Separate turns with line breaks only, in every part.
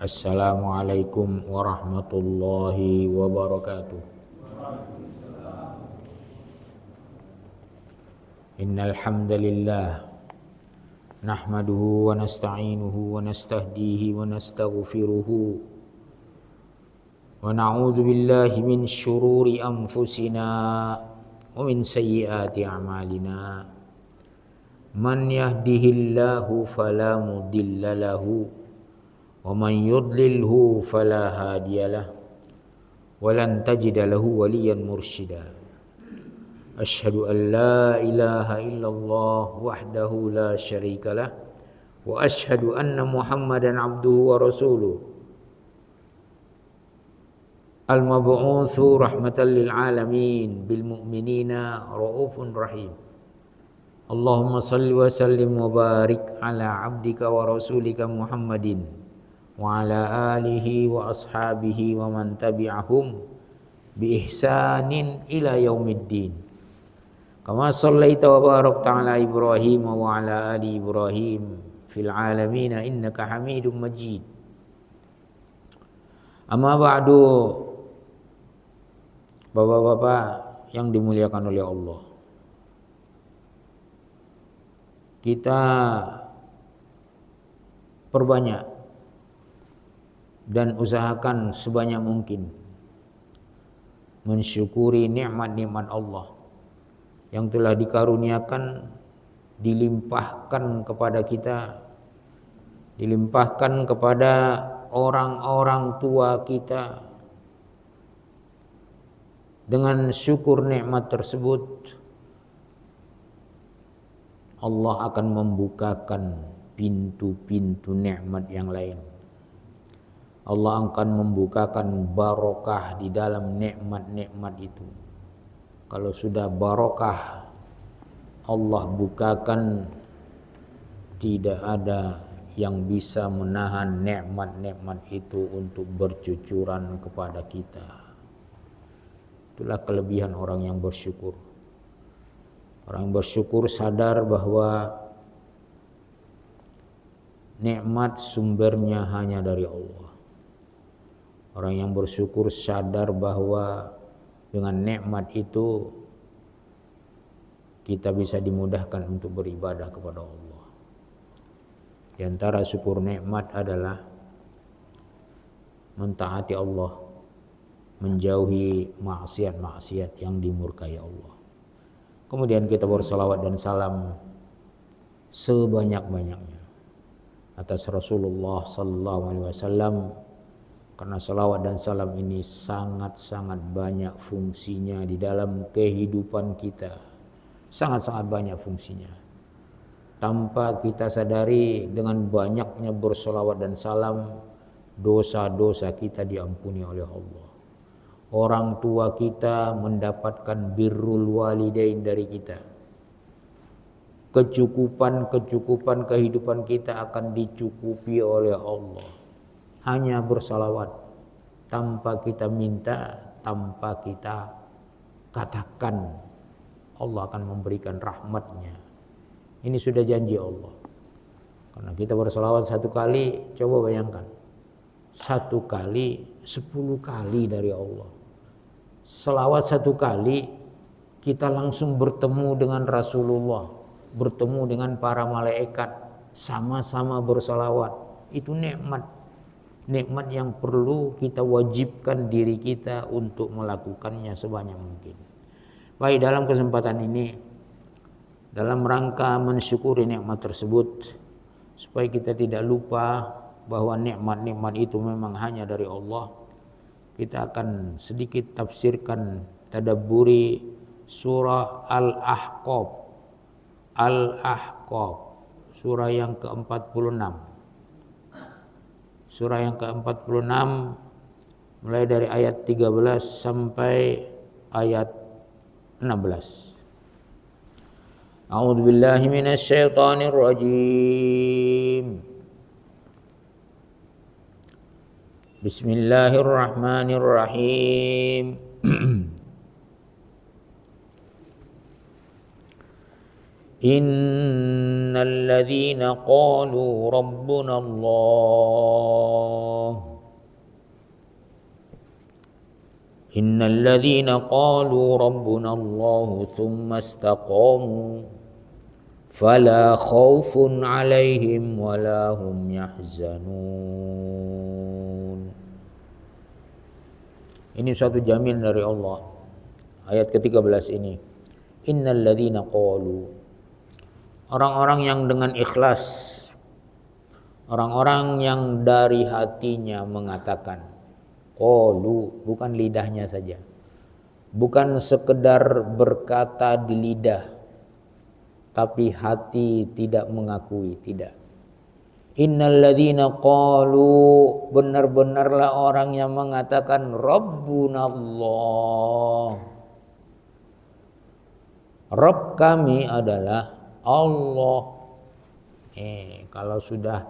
Assalamualaikum warahmatullahi wabarakatuh. Innal hamdalillah nahmaduhu wa nasta'inuhu wa nastahdihi wa nastaghfiruhu wa na'udzu billahi min syururi anfusina wa min sayyiati a'malina. Man yahdihillahu fala mudilla lahu wa man yudlilhu fala hadiyalah wa lan tajida lahu waliyan mursyida. Asyhadu an la ilaha illallah wahdahu la syarikalah wa asyhadu anna Muhammadan abduhu wa rasuluh al-mab'utsu rahmatan lil alamin bil mu'minina raufun rahim. Allahumma salli wa sallim wa barik ala abdika wa rasulika Muhammadin wa ala alihi wa ashabihi wa man tabi'ahum bi ihsanin ila yaumiddin. Kama sallaita wa barakta ala Ibrahim wa ala ali Ibrahim fil alamin innaka Hamidum Majid. Amma ba'du, Bapak-bapak yang dimuliakan oleh Allah, kita perbanyak dan usahakan sebanyak mungkin mensyukuri nikmat-nikmat Allah yang telah dikaruniakan, dilimpahkan kepada kita, dilimpahkan kepada orang-orang tua kita. Dengan syukur nikmat tersebut, Allah akan membukakan pintu-pintu nikmat yang lain. Allah akan membukakan barokah di dalam nikmat-nikmat itu. Kalau sudah barokah Allah bukakan, tidak ada yang bisa menahan nikmat-nikmat itu untuk bercucuran kepada kita. Itulah kelebihan orang yang bersyukur. Orang yang bersyukur sadar bahwa nikmat sumbernya hanya dari Allah. Orang yang bersyukur sadar bahwa dengan nikmat itu kita bisa dimudahkan untuk beribadah kepada Allah. Di antara syukur nikmat adalah mentaati Allah, menjauhi maksiat-maksiat yang dimurkai Allah. Kemudian kita bersalawat dan salam sebanyak-banyaknya atas Rasulullah sallallahu alaihi wasallam, karena salawat dan salam ini sangat-sangat banyak fungsinya di dalam kehidupan kita. Sangat-sangat banyak fungsinya. Tanpa kita sadari, dengan banyaknya bersalawat dan salam, dosa-dosa kita diampuni oleh Allah. Orang tua kita mendapatkan birrul walidain dari kita. Kecukupan kehidupan kita akan dicukupi oleh Allah. Hanya bersalawat, tanpa kita minta, tanpa kita katakan, Allah akan memberikan rahmatnya. Ini sudah janji Allah. Karena kita bersalawat satu kali, coba bayangkan, satu kali 10 kali dari Allah. Selawat satu kali, kita langsung bertemu dengan Rasulullah, bertemu dengan para malaikat, sama-sama bersalawat. Itu nikmat. Nikmat yang perlu kita wajibkan diri kita untuk melakukannya sebanyak mungkin. Baik, dalam kesempatan ini, dalam rangka mensyukuri nikmat tersebut, supaya kita tidak lupa bahwa nikmat-nikmat itu memang hanya dari Allah, kita akan sedikit tafsirkan, tadabburi surah Al-Ahqaf. Al-Ahqaf, surah yang ke-46. Surah yang ke-46 mulai dari ayat 13 sampai ayat 16. A'udzu billahi minasy syaithanir rajim. Bismillahirrahmanirrahim. Innalladzina qalu rabbuna Allah. Innalladzina qalu rabbuna Allah thumma istaqamu fala khaufun 'alaihim wala hum yahzanun. Ini suatu jamin dari Allah. Ayat ke-13 ini. Innalladzina qalu, orang-orang yang dengan ikhlas, orang-orang yang dari hatinya mengatakan. Qalu, bukan lidahnya saja, bukan sekedar berkata di lidah, tapi hati tidak mengakui, tidak. Innalladzina qalu, benar-benarlah orang yang mengatakan Rabbunallah, Rabb kami adalah Allah. Kalau sudah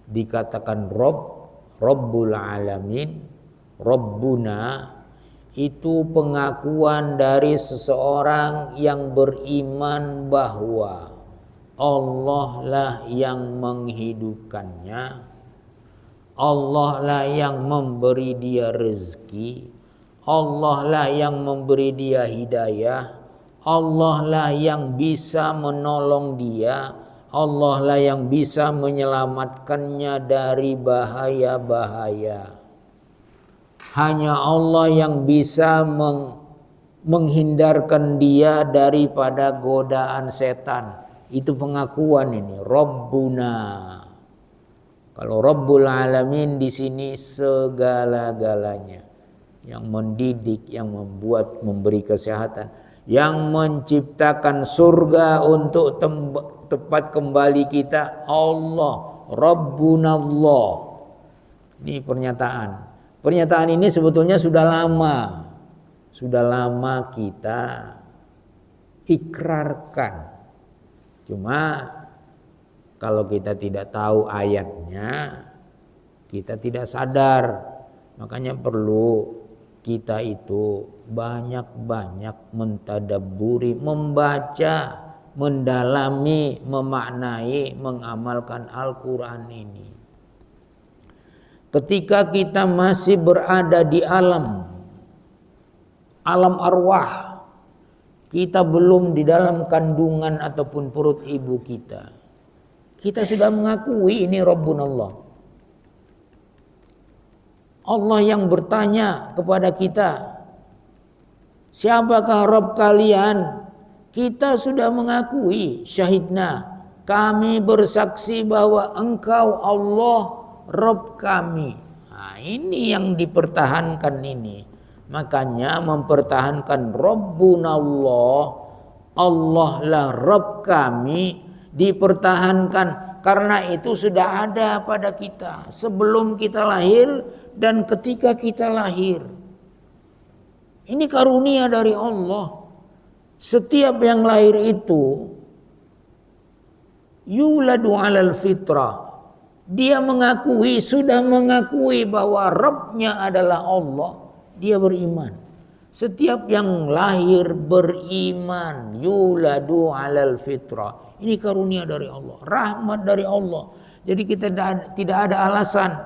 dikatakan Rabb, Rabbul Alamin, Rabbuna, itu pengakuan dari seseorang yang beriman bahwa Allah lah yang menghidupkannya, Allah lah yang memberi dia rezeki, Allah lah yang memberi dia hidayah, Allah lah yang bisa menolong dia, Allah lah yang bisa menyelamatkannya dari bahaya-bahaya. Hanya Allah yang bisa menghindarkan dia daripada godaan setan. Itu pengakuan ini, Rabbuna. Kalau Rabbul Alamin di sini segala-galanya, yang mendidik, yang membuat, memberi kesehatan, yang menciptakan surga untuk tempat kembali kita, Allah, Rabbunallah. Ini pernyataan. Pernyataan ini sebetulnya sudah lama kita ikrarkan. Cuma kalau kita tidak tahu ayatnya, kita tidak sadar. Makanya perlu kita itu banyak-banyak mentadabburi, membaca, mendalami, memaknai, mengamalkan Al-Quran ini. Ketika kita masih berada di alam arwah, kita belum di dalam kandungan ataupun perut ibu kita, kita sudah mengakui ini Rabbunallah. Allah yang bertanya kepada kita, siapakah Rabb kalian? Kita sudah mengakui, syahidna, kami bersaksi bahwa engkau Allah Rabb kami. Nah, ini yang dipertahankan ini. Makanya mempertahankan Rabbunallah, Allah lah Rabb kami, dipertahankan karena itu sudah ada pada kita sebelum kita lahir dan ketika kita lahir. Ini karunia dari Allah. Setiap yang lahir itu yuladu 'alal fitrah. Dia mengakui, sudah mengakui bahwa Rabbnya adalah Allah. Dia beriman. Setiap yang lahir beriman. Yuladu 'alal fitrah. Ini karunia dari Allah, rahmat dari Allah. Jadi kita tidak ada alasan.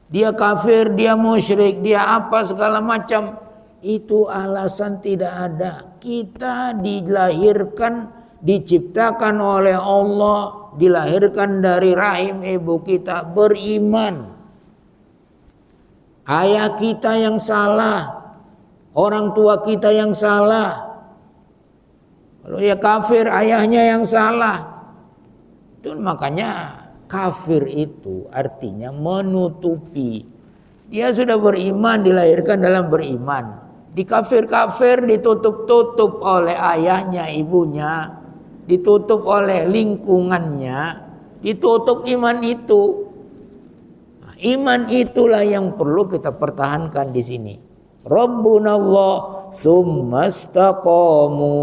Dia kafir, dia musyrik, dia apa segala macam. Itu alasan tidak ada. Kita dilahirkan, diciptakan oleh Allah, dilahirkan dari rahim ibu kita, beriman. Ayah kita yang salah, orang tua kita yang salah. Kalau dia kafir, ayahnya yang salah. Itu makanya kafir itu artinya menutupi. Dia sudah beriman, dilahirkan dalam beriman. Di kafir-kafir ditutup-tutup oleh ayahnya, ibunya, ditutup oleh lingkungannya, ditutup iman itu. Nah, iman itulah yang perlu kita pertahankan di sini. Rabbunallah summastaqamu.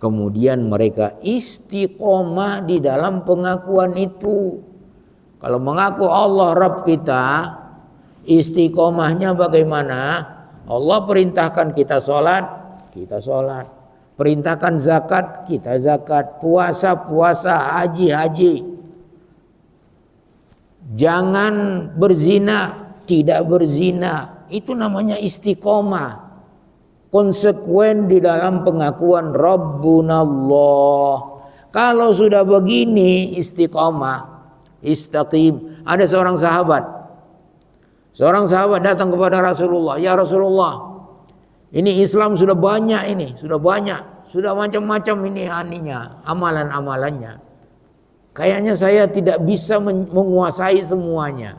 Kemudian mereka istiqomah di dalam pengakuan itu. Kalau mengaku Allah Rabb kita, istiqomahnya bagaimana? Allah perintahkan kita sholat, kita sholat. Perintahkan zakat, kita zakat. Puasa, puasa. Haji, haji. Jangan berzina, tidak berzina. Itu namanya istiqomah. Konsekuen di dalam pengakuan Rabbunallah. Kalau sudah begini istiqomah, istaqim. Ada seorang sahabat datang kepada Rasulullah, ya Rasulullah, ini Islam sudah banyak ini, sudah macam-macam ini amalan-amalannya. Kayaknya saya tidak bisa menguasai semuanya.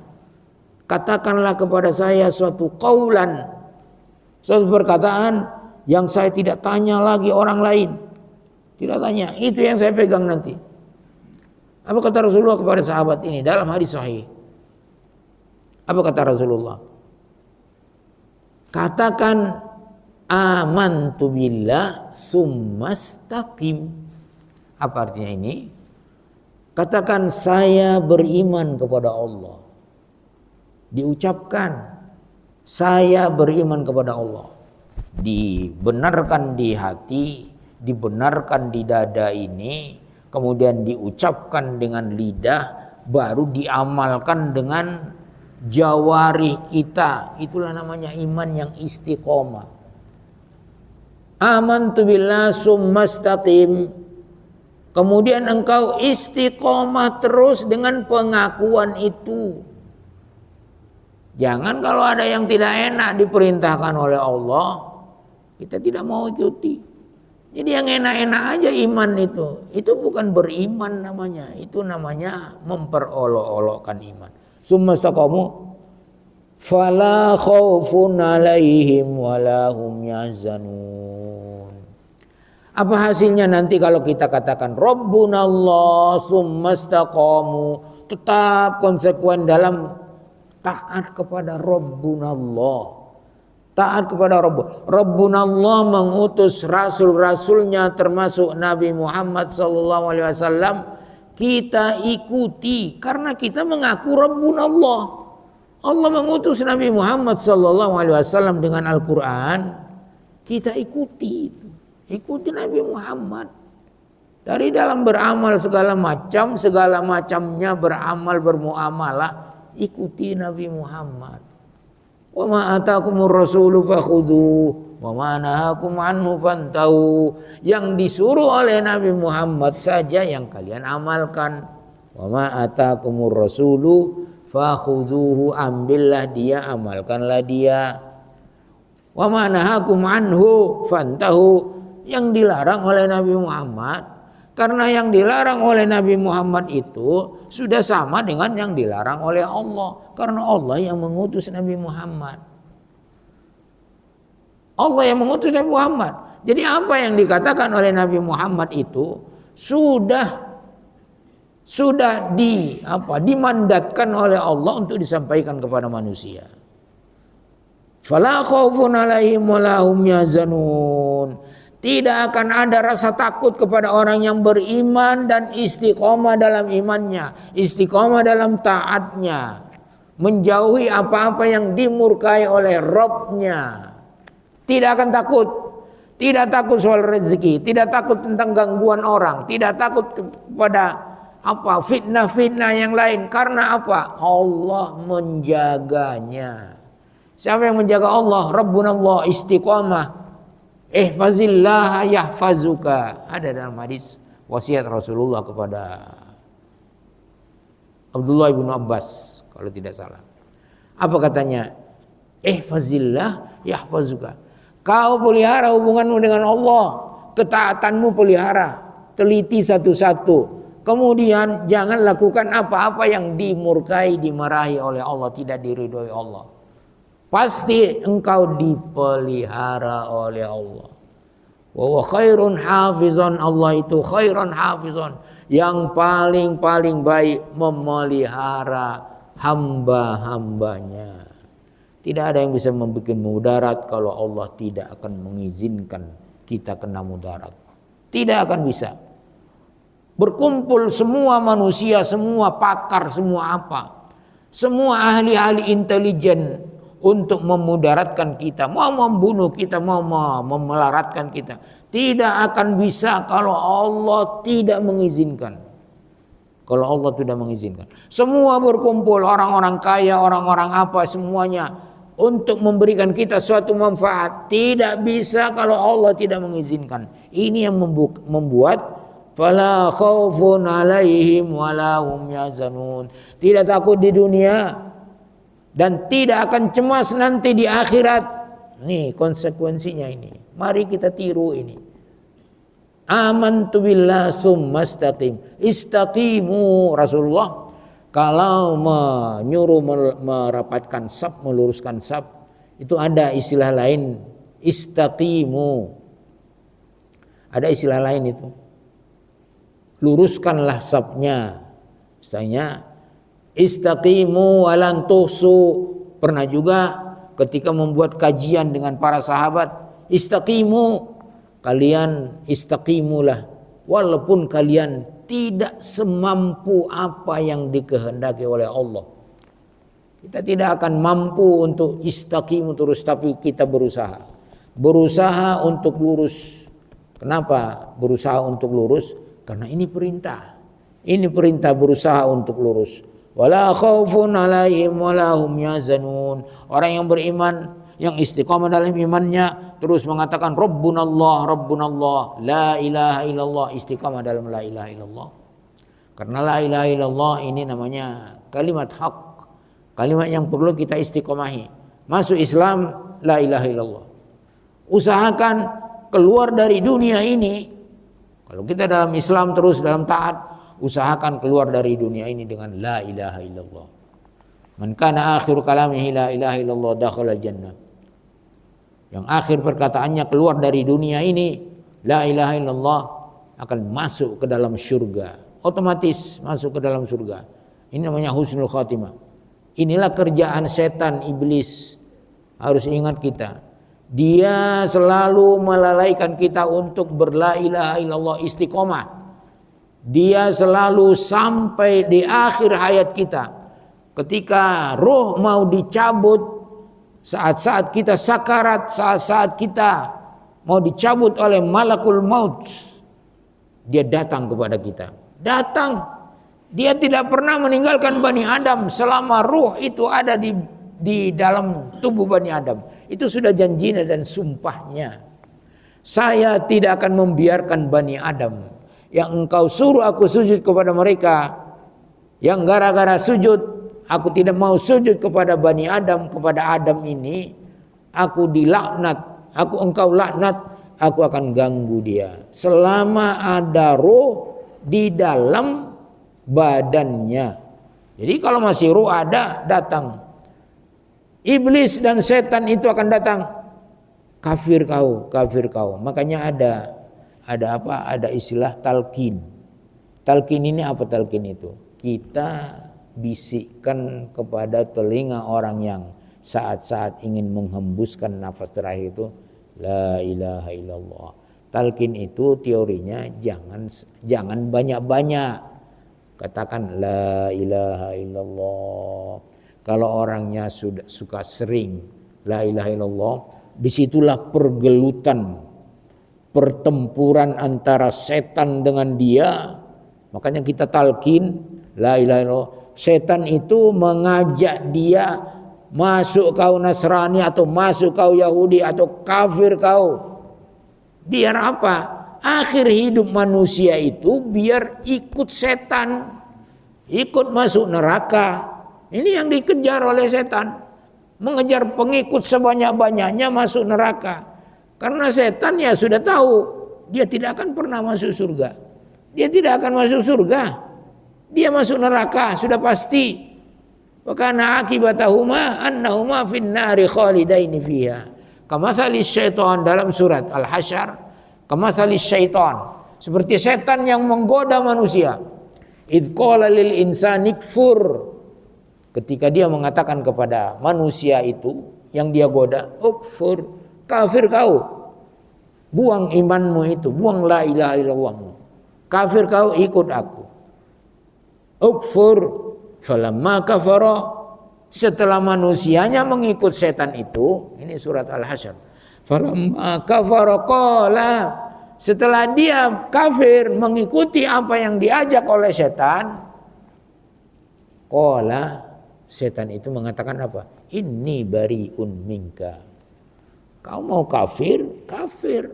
Katakanlah kepada saya suatu qaulan, suatu perkataan yang saya tidak tanya lagi orang lain. Tidak tanya, itu yang saya pegang nanti. Apa kata Rasulullah kepada sahabat ini dalam hadis sahih? Apa kata Rasulullah? Katakan amantu billah summastaqim. Apa artinya ini? Katakan saya beriman kepada Allah. Diucapkan saya beriman kepada Allah. Dibenarkan di hati, dibenarkan di dada ini, kemudian diucapkan dengan lidah, baru diamalkan dengan jawarih kita. Itulah namanya iman yang istiqomah. Amantu billah summastaqim. Kemudian engkau istiqomah terus dengan pengakuan itu. Jangan kalau ada yang tidak enak diperintahkan oleh Allah, kita tidak mau ikuti. Jadi yang enak-enak aja iman itu. Itu bukan beriman namanya. Itu namanya memperolok-olokkan iman. Summastaqamu fala khaufun alaihim wala hum yahzanun. Apa hasilnya nanti kalau kita katakan Rabbunallah summastaqamu, tetap konsekuen dalam taat kepada Rabbunallah. Taat kepada Rabbunallah mengutus rasul-rasulnya termasuk Nabi Muhammad SAW. Kita ikuti karena kita mengaku Rabbunallah. Allah mengutus Nabi Muhammad SAW dengan Al-Quran. Kita ikuti itu. Ikuti Nabi Muhammad. Dari dalam beramal segala macamnya beramal bermuamalah. Ikuti Nabi Muhammad. Wa ma atakumur rasulu fakhudhu wa ma nahakum anhu fantahu. Yang disuruh oleh Nabi Muhammad saja yang kalian amalkan. Wa ma atakumur rasulu fakhudhuhu, ambillah dia, amalkanlah dia. Wa ma nahakum anhu fantahu. Yang dilarang oleh Nabi Muhammad. Karena yang dilarang oleh Nabi Muhammad itu sudah sama dengan yang dilarang oleh Allah. Karena Allah yang mengutus Nabi Muhammad. Allah yang mengutus Nabi Muhammad. Jadi apa yang dikatakan oleh Nabi Muhammad itu sudah dimandatkan oleh Allah untuk disampaikan kepada manusia. Fala khaufun alaihim wala hum yahzanun. Tidak akan ada rasa takut kepada orang yang beriman dan istiqomah dalam imannya, istiqomah dalam taatnya, menjauhi apa-apa yang dimurkai oleh Rabbnya. Tidak akan takut, tidak takut soal rezeki, tidak takut tentang gangguan orang, tidak takut kepada fitnah-fitnah yang lain. Karena apa? Allah menjaganya. Siapa yang menjaga Allah? Rabbunallah, istiqomah. Ihfazillah yahfazuka. Ada dalam hadis wasiat Rasulullah kepada Abdullah bin Abbas kalau tidak salah. Apa katanya? Ihfazillah yahfazuka. Kau pelihara hubunganmu dengan Allah, ketaatanmu pelihara, teliti satu-satu. Kemudian jangan lakukan apa-apa yang dimurkai, dimarahi oleh Allah, tidak diridhoi Allah. Pasti engkau dipelihara oleh Allah. Wa khairun hafizan, Allah itu khairun hafizan, yang paling baik memelihara hamba-hambanya. Tidak ada yang bisa membuat mudarat kalau Allah tidak akan mengizinkan kita kena mudarat. Tidak akan bisa. Berkumpul semua manusia, semua pakar, semua semua ahli-ahli intelijen untuk memudaratkan kita, mau membunuh kita, mau memelaratkan kita, Tidak akan bisa kalau Allah tidak mengizinkan. Kalau Allah tidak mengizinkan. Semua berkumpul, orang-orang kaya, orang-orang apa, semuanya untuk memberikan kita suatu manfaat. Tidak bisa kalau Allah tidak mengizinkan. Ini yang membuat fala khaufun alaihim wala hum yazanun. Tidak takut di dunia dan tidak akan cemas nanti di akhirat. Nih konsekuensinya ini. Mari kita tiru ini. Amantu billah summa istaqim. Istaqimu. Rasulullah kalau menyuruh merapatkan saf, meluruskan saf, itu ada istilah lain, istaqimu. Ada istilah lain itu. Luruskanlah safnya. Misalnya istaqimu walan tuhsu. Pernah juga ketika membuat kajian dengan para sahabat, istaqimu, kalian istaqimulah walaupun kalian tidak semampu apa yang dikehendaki oleh Allah. Kita tidak akan mampu untuk istaqimu terus, tapi kita berusaha untuk lurus. Kenapa berusaha untuk lurus? Karena ini perintah. Ini perintah berusaha untuk lurus. Wala khaufun alaihim wala hum yazanun. Orang yang beriman, yang istiqamah dalam imannya, terus mengatakan Rabbunallah, Rabbunallah, la ilaha illallah, istiqamah dalam la ilaha illallah. Karena la ilaha illallah ini namanya kalimat hak, kalimat yang perlu kita istiqomahi. Masuk Islam, la ilaha illallah. Usahakan keluar dari dunia ini. Kalau kita dalam Islam terus dalam taat, usahakan keluar dari dunia ini dengan la ilaha illallah. Man kana akhir kalamihi la ilaha illallah dakhala jannah. Yang akhir perkataannya keluar dari dunia ini la ilaha illallah, akan masuk ke dalam surga. Otomatis masuk ke dalam surga. Ini namanya husnul khatimah. Inilah kerjaan setan iblis. Harus ingat kita. Dia selalu melalaikan kita untuk berla ilaha illallah istiqomah. Dia selalu sampai di akhir hayat kita, ketika roh mau dicabut, saat-saat kita sakarat, saat-saat kita mau dicabut oleh malakul maut, dia datang kepada kita. Datang. Dia tidak pernah meninggalkan Bani Adam selama ruh itu ada di dalam tubuh Bani Adam. Itu sudah janjinya dan sumpahnya. Saya tidak akan membiarkan Bani Adam yang engkau suruh aku sujud kepada mereka, yang gara-gara sujud aku tidak mau sujud kepada Bani Adam, kepada Adam ini, aku dilaknat, engkau laknat, aku akan ganggu dia selama ada roh di dalam badannya. Jadi kalau masih roh ada, datang iblis dan setan itu akan datang, kafir kau, kafir kau. Makanya ada istilah talqin. Talqin ini apa talqin itu? Kita bisikkan kepada telinga orang yang saat-saat ingin menghembuskan nafas terakhir itu la ilaha illallah. Talqin itu teorinya jangan banyak-banyak. Katakan la ilaha illallah. Kalau orangnya sudah suka sering la ilaha illallah, disitulah pergelutan, pertempuran antara setan dengan dia. Makanya kita talqin la ilaha illallah. Setan itu mengajak dia, masuk kau Nasrani atau masuk kau Yahudi atau kafir kau. Biar apa? Akhir hidup manusia itu biar ikut setan, ikut masuk neraka. Ini yang dikejar oleh setan, mengejar pengikut sebanyak-banyaknya masuk neraka. Karena setan ya sudah tahu dia tidak akan pernah masuk surga. Dia tidak akan masuk surga. Dia masuk neraka sudah pasti. Wa kana akibatahuma annahuma fin nari khalidaini fiha. Kamathalis syaitan dalam surat Al-Hasyr, kamathalis syaitan, seperti setan yang menggoda manusia. Idz qala lil insani kfur, ketika dia mengatakan kepada manusia itu yang dia goda, ukfur, kafir kau, buang imanmu itu, buang la ilaha illallahmu, kafir kau, ikut aku. Ukfur, falamma kafara, setelah manusianya mengikut setan itu, ini surat Al-Hasyr, falamma kafara qala, setelah dia kafir mengikuti apa yang diajak oleh setan, qala, setan itu mengatakan apa? Inni bariun minka. Kau mau kafir, kafir.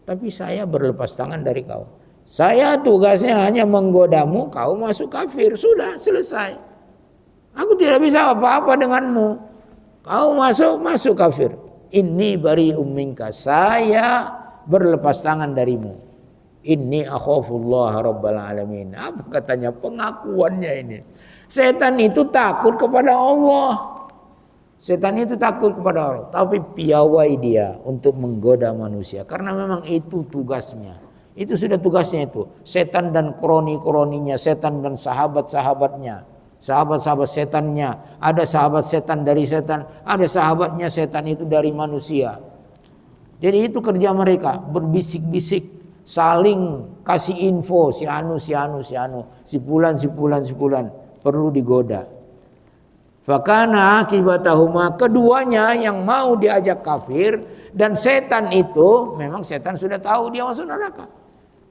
Tapi saya berlepas tangan dari kau. Saya tugasnya hanya menggodamu, kau masuk kafir. Sudah, selesai. Aku tidak bisa apa-apa denganmu. Kau masuk kafir. Inni bariun minka. Saya berlepas tangan darimu. Inni akhafullah rabbal alamin. Apa katanya? Pengakuannya ini. Setan itu takut kepada Allah. Setan itu takut kepada Allah. Tapi piawai dia untuk menggoda manusia. Karena memang itu tugasnya. Itu sudah tugasnya itu. Setan dan kroni-kroninya. Setan dan sahabat-sahabatnya. Sahabat-sahabat setannya. Ada sahabat setan dari setan. Ada sahabatnya setan itu dari manusia. Jadi itu kerja mereka, berbisik-bisik, saling kasih info, si anu, si fulan perlu digoda. Fakana akibatahuma, keduanya yang mau diajak kafir dan setan itu, memang setan sudah tahu dia masuk neraka.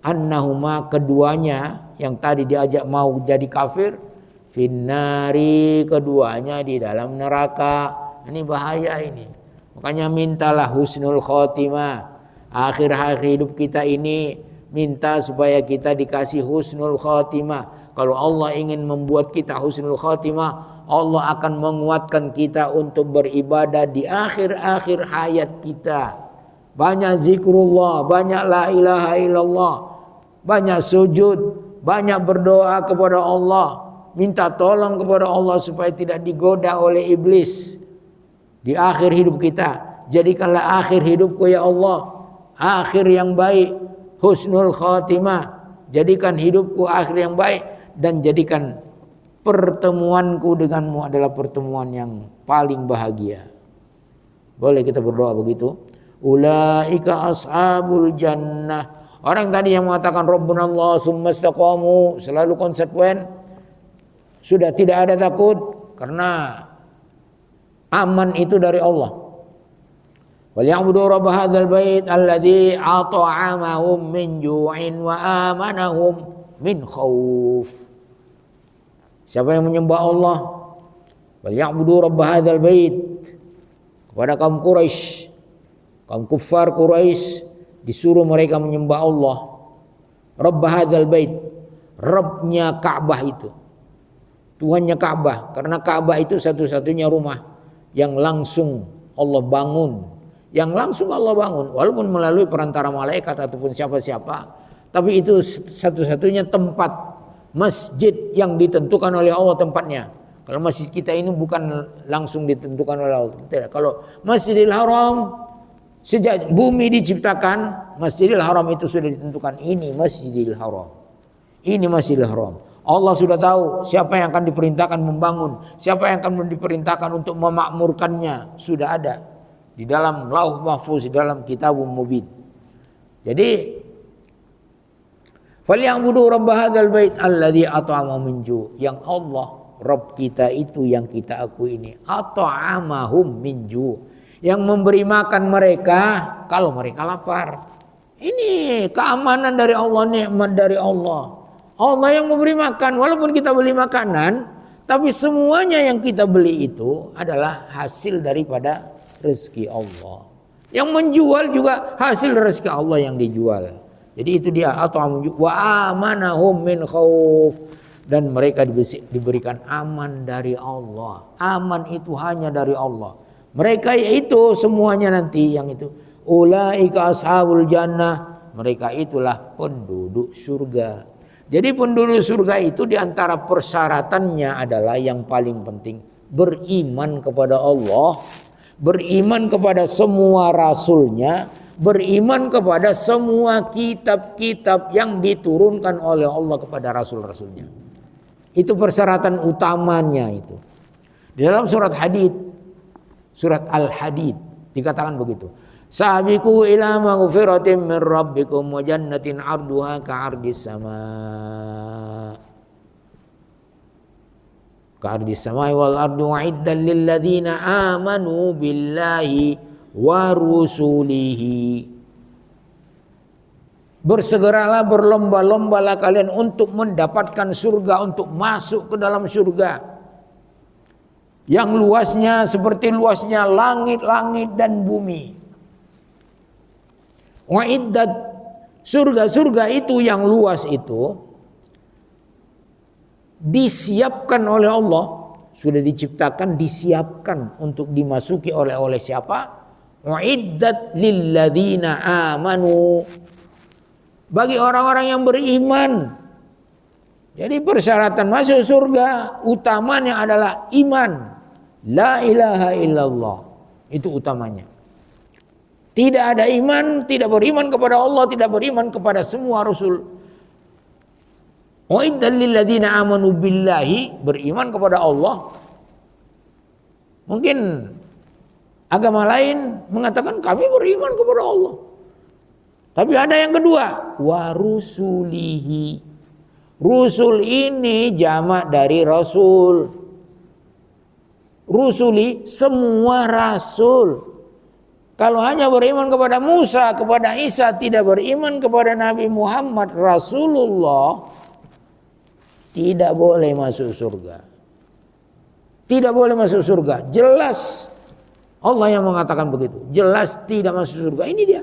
Annahuma, keduanya yang tadi diajak mau jadi kafir, finnari, keduanya di dalam neraka. Ini bahaya ini. Makanya mintalah husnul khotimah. Akhir-akhir hidup kita ini minta supaya kita dikasih husnul khotimah. Kalau Allah ingin membuat kita husnul khotimah, Allah akan menguatkan kita untuk beribadah di akhir-akhir hayat kita. Banyak zikrullah, banyak la ilaha illallah, banyak sujud, banyak berdoa kepada Allah, minta tolong kepada Allah supaya tidak digoda oleh iblis. Di akhir hidup kita, jadikanlah akhir hidupku ya Allah akhir yang baik, husnul khatimah. Jadikan hidupku akhir yang baik dan jadikan pertemuanku denganmu adalah pertemuan yang paling bahagia. Boleh kita berdoa begitu? Ulaika ashabul jannah. Orang tadi yang mengatakan Rabbunallah tsumma istaqamu selalu konsekuen, sudah tidak ada takut karena aman itu dari Allah. Wal ya'budu rabb hadzal bait alladzi at'amahum min ju'in wa amanahum min khauf. Siapa yang menyembah Allah? Wal ya'budu rabb hadzal bait. Kepada kaum Quraisy, kaum kufar Quraisy disuruh mereka menyembah Allah. Rabb hadzal bait, Rabbnya Ka'bah itu. Tuhannya Ka'bah, karena Ka'bah itu satu-satunya rumah yang langsung Allah bangun, walaupun melalui perantara malaikat ataupun siapa-siapa, tapi itu satu-satunya tempat masjid yang ditentukan oleh Allah tempatnya. Kalau masjid kita ini bukan langsung ditentukan oleh Allah, tidak. Kalau Masjidil Haram sejak bumi diciptakan, Masjidil Haram itu sudah ditentukan, ini Masjidil Haram, ini Masjidil Haram. Allah sudah tahu siapa yang akan diperintahkan membangun, siapa yang akan diperintahkan untuk memakmurkannya, sudah ada di dalam Lauh Mahfuz, di dalam Kitabun Mubin. Jadi falyabudu rabb hadzal bait alladzi at'amahum min ju', yang Allah Rabb kita itu yang kita akui ini, at'amahum min ju', yang memberi makan mereka kalau mereka lapar. Ini keamanan dari Allah, nikmat dari Allah. Allah yang memberi makan, walaupun kita beli makanan, tapi semuanya yang kita beli itu adalah hasil daripada rezeki Allah. Yang menjual juga hasil rezeki Allah yang dijual. Jadi itu dia, wa amanahum min khauf, dan mereka diberikan aman dari Allah. Aman itu hanya dari Allah. Mereka itu semuanya nanti yang itu, ulaika ashabul jannah, mereka itulah penduduk surga. Jadi penduduk surga itu diantara persyaratannya adalah yang paling penting beriman kepada Allah, beriman kepada semua rasulnya, beriman kepada semua kitab-kitab yang diturunkan oleh Allah kepada rasul-rasulnya. Itu persyaratan utamanya itu. Di dalam surat Hadid, surat Al-Hadid dikatakan begitu. Sabiqu ila maghfiratin min rabbikum wa jannatin 'arduha ka'ardis sama. Ka'ardis samai wal ardu 'iddan lil ladzina amanu billahi wa rusulihi. Bersegeralah, berlomba-lombalah kalian untuk mendapatkan surga, untuk masuk ke dalam surga yang luasnya seperti luasnya langit-langit dan bumi. Wa'iddat, surga-surga itu yang luas itu disiapkan oleh Allah, sudah diciptakan, disiapkan untuk dimasuki oleh siapa? Wa'iddat lilladzina amanu, bagi orang-orang yang beriman. Jadi persyaratan masuk surga utamanya adalah iman. La ilaha illallah. Itu utamanya. Tidak ada iman, tidak beriman kepada Allah, tidak beriman kepada semua rasul. Wa iddal lilladzina amanu billahi, beriman kepada Allah. Mungkin agama lain mengatakan kami beriman kepada Allah. Tapi ada yang kedua, wa rusulihi. Rusul ini jamak dari rasul. Rusuli semua rasul. Kalau hanya beriman kepada Musa, kepada Isa, tidak beriman kepada Nabi Muhammad Rasulullah, tidak boleh masuk surga. Tidak boleh masuk surga. Jelas Allah yang mengatakan begitu. Jelas tidak masuk surga. Ini dia.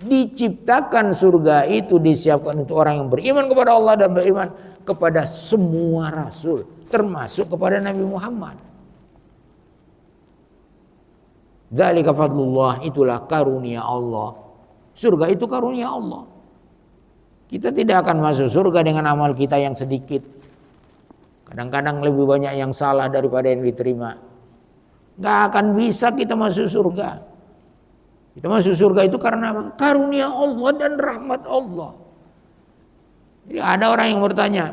Diciptakan surga itu disiapkan untuk orang yang beriman kepada Allah dan beriman kepada semua rasul, termasuk kepada Nabi Muhammad. Dzalika fadlullah, itulah karunia Allah. Surga itu karunia Allah. Kita tidak akan masuk surga dengan amal kita yang sedikit. Kadang-kadang lebih banyak yang salah daripada yang diterima. Gak akan bisa kita masuk surga. Kita masuk surga itu karena karunia Allah dan rahmat Allah. Jadi ada orang yang bertanya,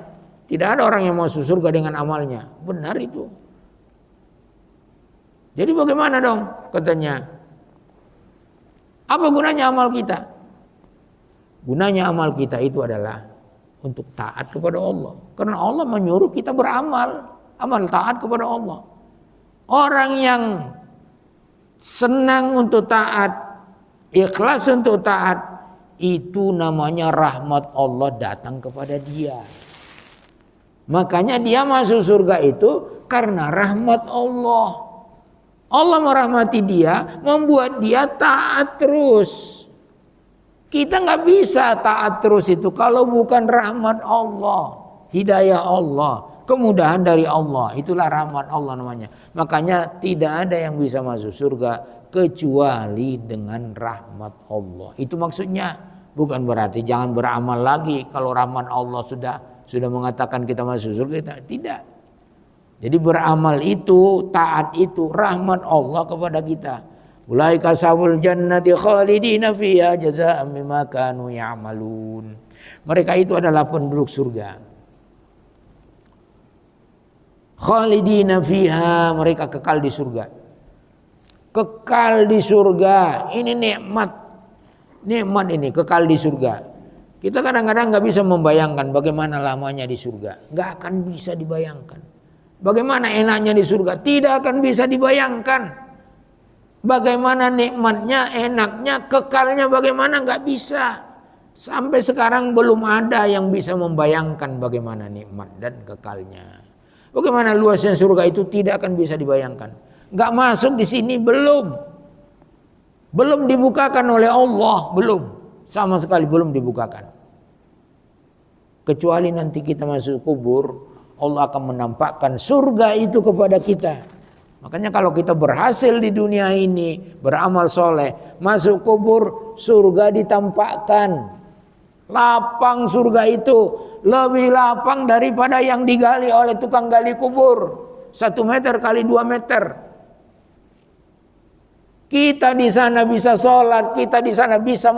tidak ada orang yang masuk surga dengan amalnya. Benar itu. Jadi bagaimana dong? Katanya, apa gunanya amal kita? Gunanya amal kita itu adalah untuk taat kepada Allah. Karena Allah menyuruh kita beramal, amal taat kepada Allah. Orang yang senang untuk taat, ikhlas untuk taat, itu namanya rahmat Allah datang kepada dia. Makanya dia masuk surga itu karena rahmat Allah. Allah merahmati dia, membuat dia taat terus. Kita nggak bisa taat terus itu kalau bukan rahmat Allah, hidayah Allah, kemudahan dari Allah. Itulah rahmat Allah namanya. Makanya tidak ada yang bisa masuk surga kecuali dengan rahmat Allah. Itu maksudnya, bukan berarti jangan beramal lagi kalau rahmat Allah sudah mengatakan kita masuk surga. Tidak. Jadi beramal itu, taat itu rahmat Allah kepada kita. Ulaika ashabul jannati khalidina fiha jazaa'an bima kanu ya'malun. Mereka itu adalah penduduk surga. Khalidina fiha, mereka kekal di surga. Kekal di surga, ini nikmat. Nikmat ini kekal di surga. Kita kadang-kadang nggak bisa membayangkan bagaimana lamanya di surga. Nggak akan bisa dibayangkan. Bagaimana enaknya di surga, tidak akan bisa dibayangkan. Bagaimana nikmatnya, enaknya, kekalnya bagaimana, nggak bisa. Sampai sekarang belum ada yang bisa membayangkan bagaimana nikmat dan kekalnya. Bagaimana luasnya surga itu tidak akan bisa dibayangkan. Nggak masuk di sini, belum dibukakan oleh Allah, belum, sama sekali belum dibukakan. Kecuali nanti kita masuk kubur, Allah akan menampakkan surga itu kepada kita. Makanya kalau kita berhasil di dunia ini, beramal soleh, masuk kubur, surga ditampakkan. Lapang surga itu, lebih lapang daripada yang digali oleh tukang gali kubur. 1 meter kali 2 meter. Kita di sana bisa sholat, kita di sana bisa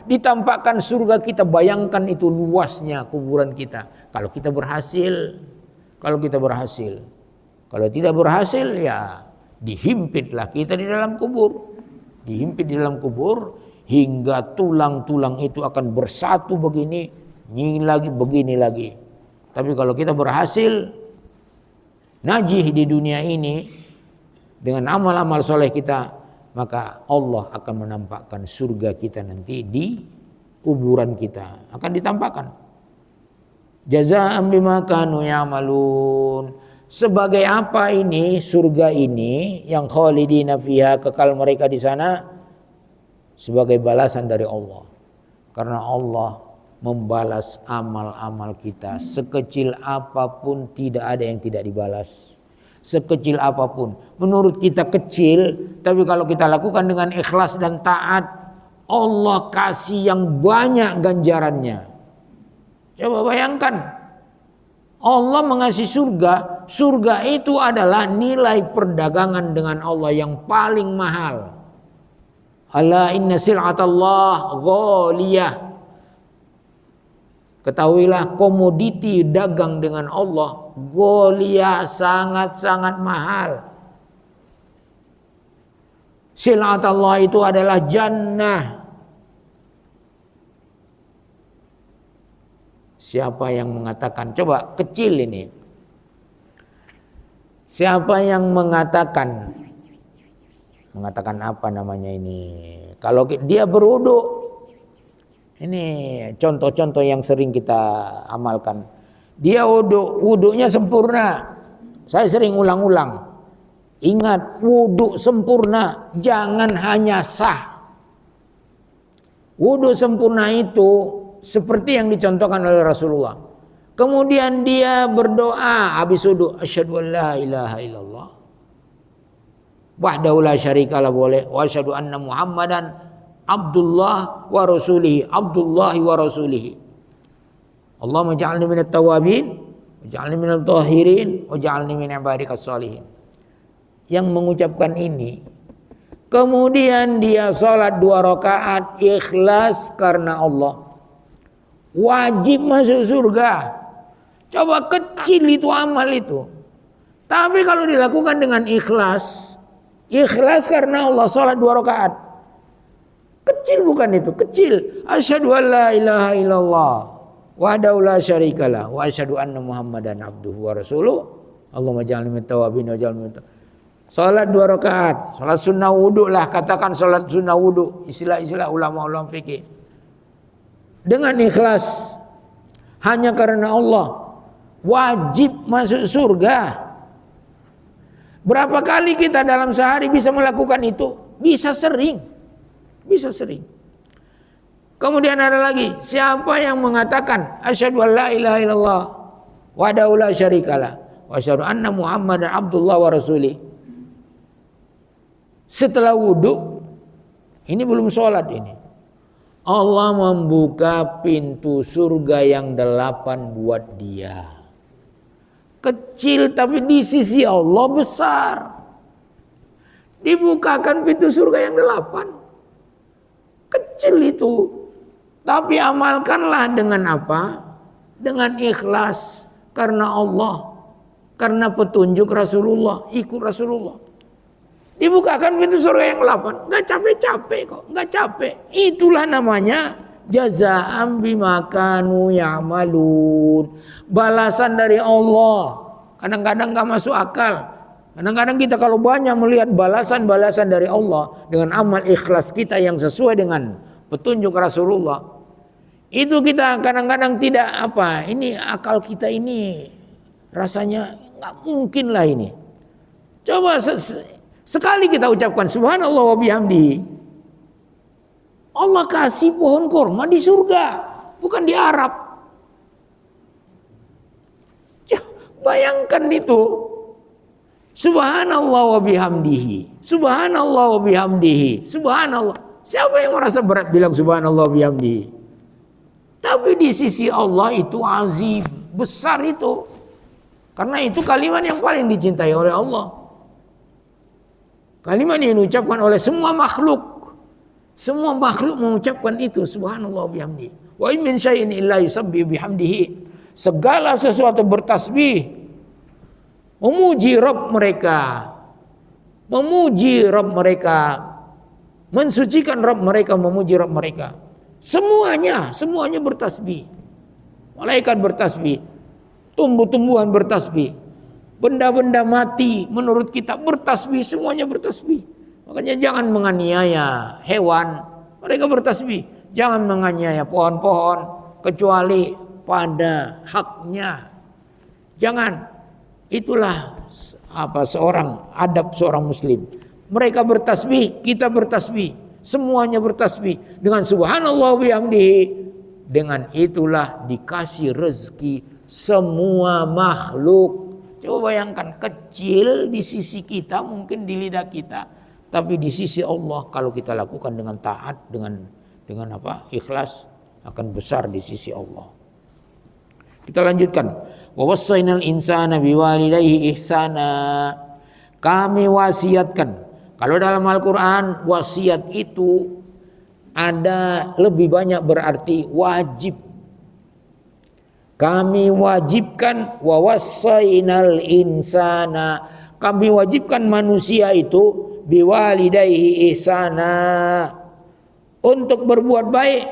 ditampakkan surga kita. Bayangkan itu luasnya kuburan kita. Kalau kita berhasil, kalau tidak berhasil ya dihimpitlah kita di dalam kubur. Dihimpit di dalam kubur hingga tulang-tulang itu akan bersatu begini, begini lagi. Tapi kalau kita berhasil najih di dunia ini dengan amal-amal soleh kita, maka Allah akan menampakkan surga kita nanti di kuburan kita akan ditampakkan. Jazaa'an bima kanu ya'malun. Sebagai apa ini surga ini yang khalidina fiha, kekal mereka di sana, sebagai balasan dari Allah. Karena Allah membalas amal-amal kita. Sekecil apapun tidak ada yang tidak dibalas. Sekecil apapun. Menurut kita kecil, tapi kalau kita lakukan dengan ikhlas dan taat, Allah kasih yang banyak ganjarannya. Coba bayangkan, Allah mengasih surga. Surga itu adalah nilai perdagangan dengan Allah yang paling mahal. Ala inna sil'atallah ghaliyah. Ketahuilah komoditi dagang dengan Allah ghaliyah, sangat-sangat mahal. Sil'atallah itu adalah jannah. Siapa yang mengatakan, coba kecil ini, siapa yang mengatakan apa namanya ini, kalau dia berwudu, ini contoh-contoh yang sering kita amalkan, dia wudunya sempurna. Saya sering ulang-ulang, ingat, wudu sempurna jangan hanya sah. Wudu sempurna itu seperti yang dicontohkan oleh Rasulullah. Kemudian dia berdoa habis wudu, asyhadu an la ilaha illallah wahdahu la syarikalah, boleh, wa asyhadu anna Muhammadan Abdullah wa rasulihi, Abdullahi wa rasulihi. Allahumma ja'alni minat tawabin, waj'alni minat tahirin, waj'alni min ibadikas shalihin. Yang mengucapkan ini, kemudian dia sholat 2 rakaat ikhlas karena Allah, wajib masuk surga. Coba kecil itu amal itu. Tapi kalau dilakukan dengan ikhlas, ikhlas karena Allah, sholat 2 rakaat. Kecil bukan itu? Kecil. Asyhadu an la ilaha illallah wahdahu la syarikalah wa asyhadu anna Muhammadan abduhu wa rasuluh. Allahumma ja'alni minat tawabin wa ja'alni minat. Salat 2 rakaat, salat sunnah wudu lah, katakan salat sunnah wudu, istilah-istilah ulama-ulama fikih. Dengan ikhlas hanya karena Allah, wajib masuk surga. Berapa kali kita dalam sehari bisa melakukan itu? Bisa sering. Bisa sering. Kemudian ada lagi, siapa yang mengatakan asyhadu an la ilaha illallah wahdahu la syarikalah wa asyhadu anna Muhammadan abdullah wa rasulih, setelah wudu, ini belum sholat ini, Allah membuka pintu surga yang 8 buat dia. Kecil tapi di sisi Allah besar. Dibukakan pintu surga yang 8. Kecil itu. Tapi amalkanlah dengan apa? Dengan ikhlas. Karena Allah. Karena petunjuk Rasulullah. Ikut Rasulullah. Dibukakan pintu surga yang 8. Gak capek-capek kok. Gak capek. Itulah namanya jazaa'an bima kanu ya'malun. Balasan dari Allah. Kadang-kadang gak masuk akal. Kadang-kadang kita kalau banyak melihat balasan-balasan dari Allah dengan amal ikhlas kita yang sesuai dengan petunjuk Rasulullah, itu kita kadang-kadang tidak apa, ini akal kita ini rasanya gak mungkin lah ini. Coba sekali kita ucapkan subhanallah wa bihamdihi, Allah kasih pohon kurma di surga, bukan di Arab. Bayangkan itu. Subhanallah wa bihamdihi. Subhanallah wa bihamdihi. Subhanallah. Siapa yang merasa berat bilang subhanallah wa bihamdihi? Tapi di sisi Allah itu azim, besar itu. Karena itu kalimat yang paling dicintai oleh Allah. Kalimat yang diucapkan oleh semua makhluk. Semua makhluk mengucapkan itu, subhanallah wa bihamdihi. Wa in min syai'in illa yusabbihu bihamdihi. Segala sesuatu bertasbih, memuji Rabb mereka, memuji Rabb mereka, mensucikan Rabb mereka, memuji Rabb mereka. Semuanya bertasbih. Malaikat bertasbih, tumbuh-tumbuhan bertasbih, benda-benda mati menurut kita bertasbih, semuanya bertasbih. Makanya jangan menganiaya hewan, mereka bertasbih. Jangan menganiaya pohon-pohon kecuali pada haknya. Jangan. Itulah seorang adab seorang muslim. Mereka bertasbih, kita bertasbih, semuanya bertasbih dengan subhanallah bihamdihi. Dengan itulah dikasih rezeki semua makhluk. Coba bayangkan, kecil di sisi kita, mungkin di lidah kita, tapi di sisi Allah kalau kita lakukan dengan taat, dengan ikhlas, akan besar di sisi Allah. Kita lanjutkan. Wa wassaynal insana biwalidayhi ihsana. Kami wasiatkan. Kalau dalam Al-Qur'an wasiat itu ada lebih banyak berarti wajib. Kami wajibkan wa wassaynal insana. Kami wajibkan manusia itu biwalidayhi ihsana. Untuk berbuat baik,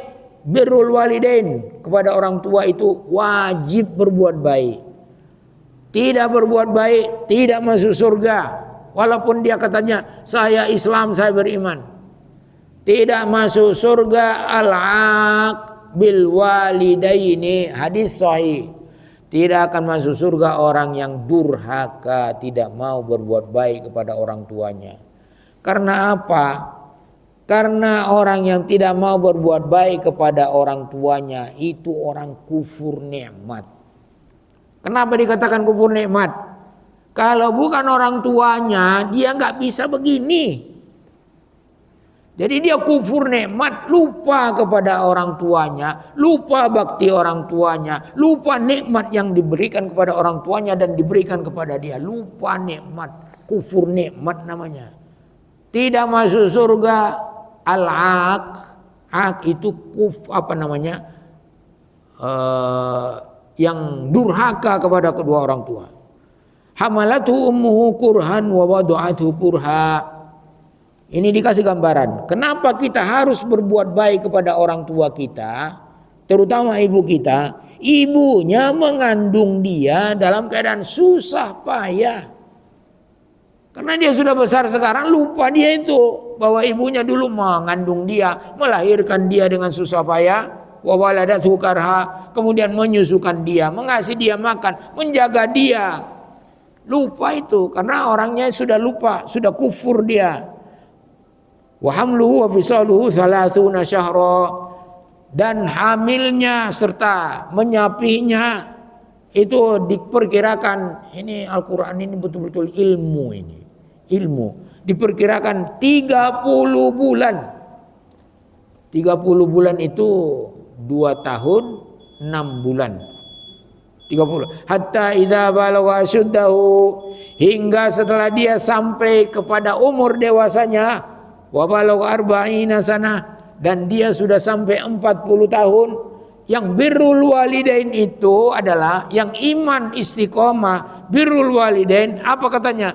birrul walidain, kepada orang tua itu wajib berbuat baik. Tidak berbuat baik tidak masuk surga, walaupun dia katanya saya Islam, saya beriman. Tidak masuk surga al-aq bil walidaini, hadis sahih. Tidak akan masuk surga orang yang durhaka, tidak mau berbuat baik kepada orang tuanya. Karena apa? Karena orang yang tidak mau berbuat baik kepada orang tuanya itu orang kufur nikmat. Kenapa dikatakan kufur nikmat? Kalau bukan orang tuanya, dia nggak bisa begini. Jadi dia kufur nikmat, lupa kepada orang tuanya, lupa bakti orang tuanya, lupa nikmat yang diberikan kepada orang tuanya dan diberikan kepada dia. Lupa nikmat, kufur nikmat namanya. Tidak masuk surga. Al-aq itu yang durhaka kepada kedua orang tua. Hamalatu ummuhu kurhan wa wada'athu kurha. Ini dikasih gambaran. Kenapa kita harus berbuat baik kepada orang tua kita, terutama ibu kita? Ibunya mengandung dia dalam keadaan susah payah. Karena dia sudah besar sekarang, lupa dia itu bahwa ibunya dulu mengandung dia, melahirkan dia dengan susah payah, wa waladathu karha, kemudian menyusukan dia, mengasih dia makan, menjaga dia. Lupa itu karena orangnya sudah lupa, sudah kufur dia. Wa hamluhu wa fisaluhu 30 syahra, dan hamilnya serta menyapihnya itu diperkirakan, ini Al-Quran ini betul-betul ilmu ini. Ilmu diperkirakan 30 bulan. 30 bulan itu 2 tahun 6 bulan. 30. Hatta idza balagha asyuddahu, hingga setelah dia sampai kepada umur dewasanya, wa balagha arba'ina sanah, dan dia sudah sampai 40 tahun. Yang birrul walidain itu adalah yang iman istiqomah. Birrul walidain apa katanya?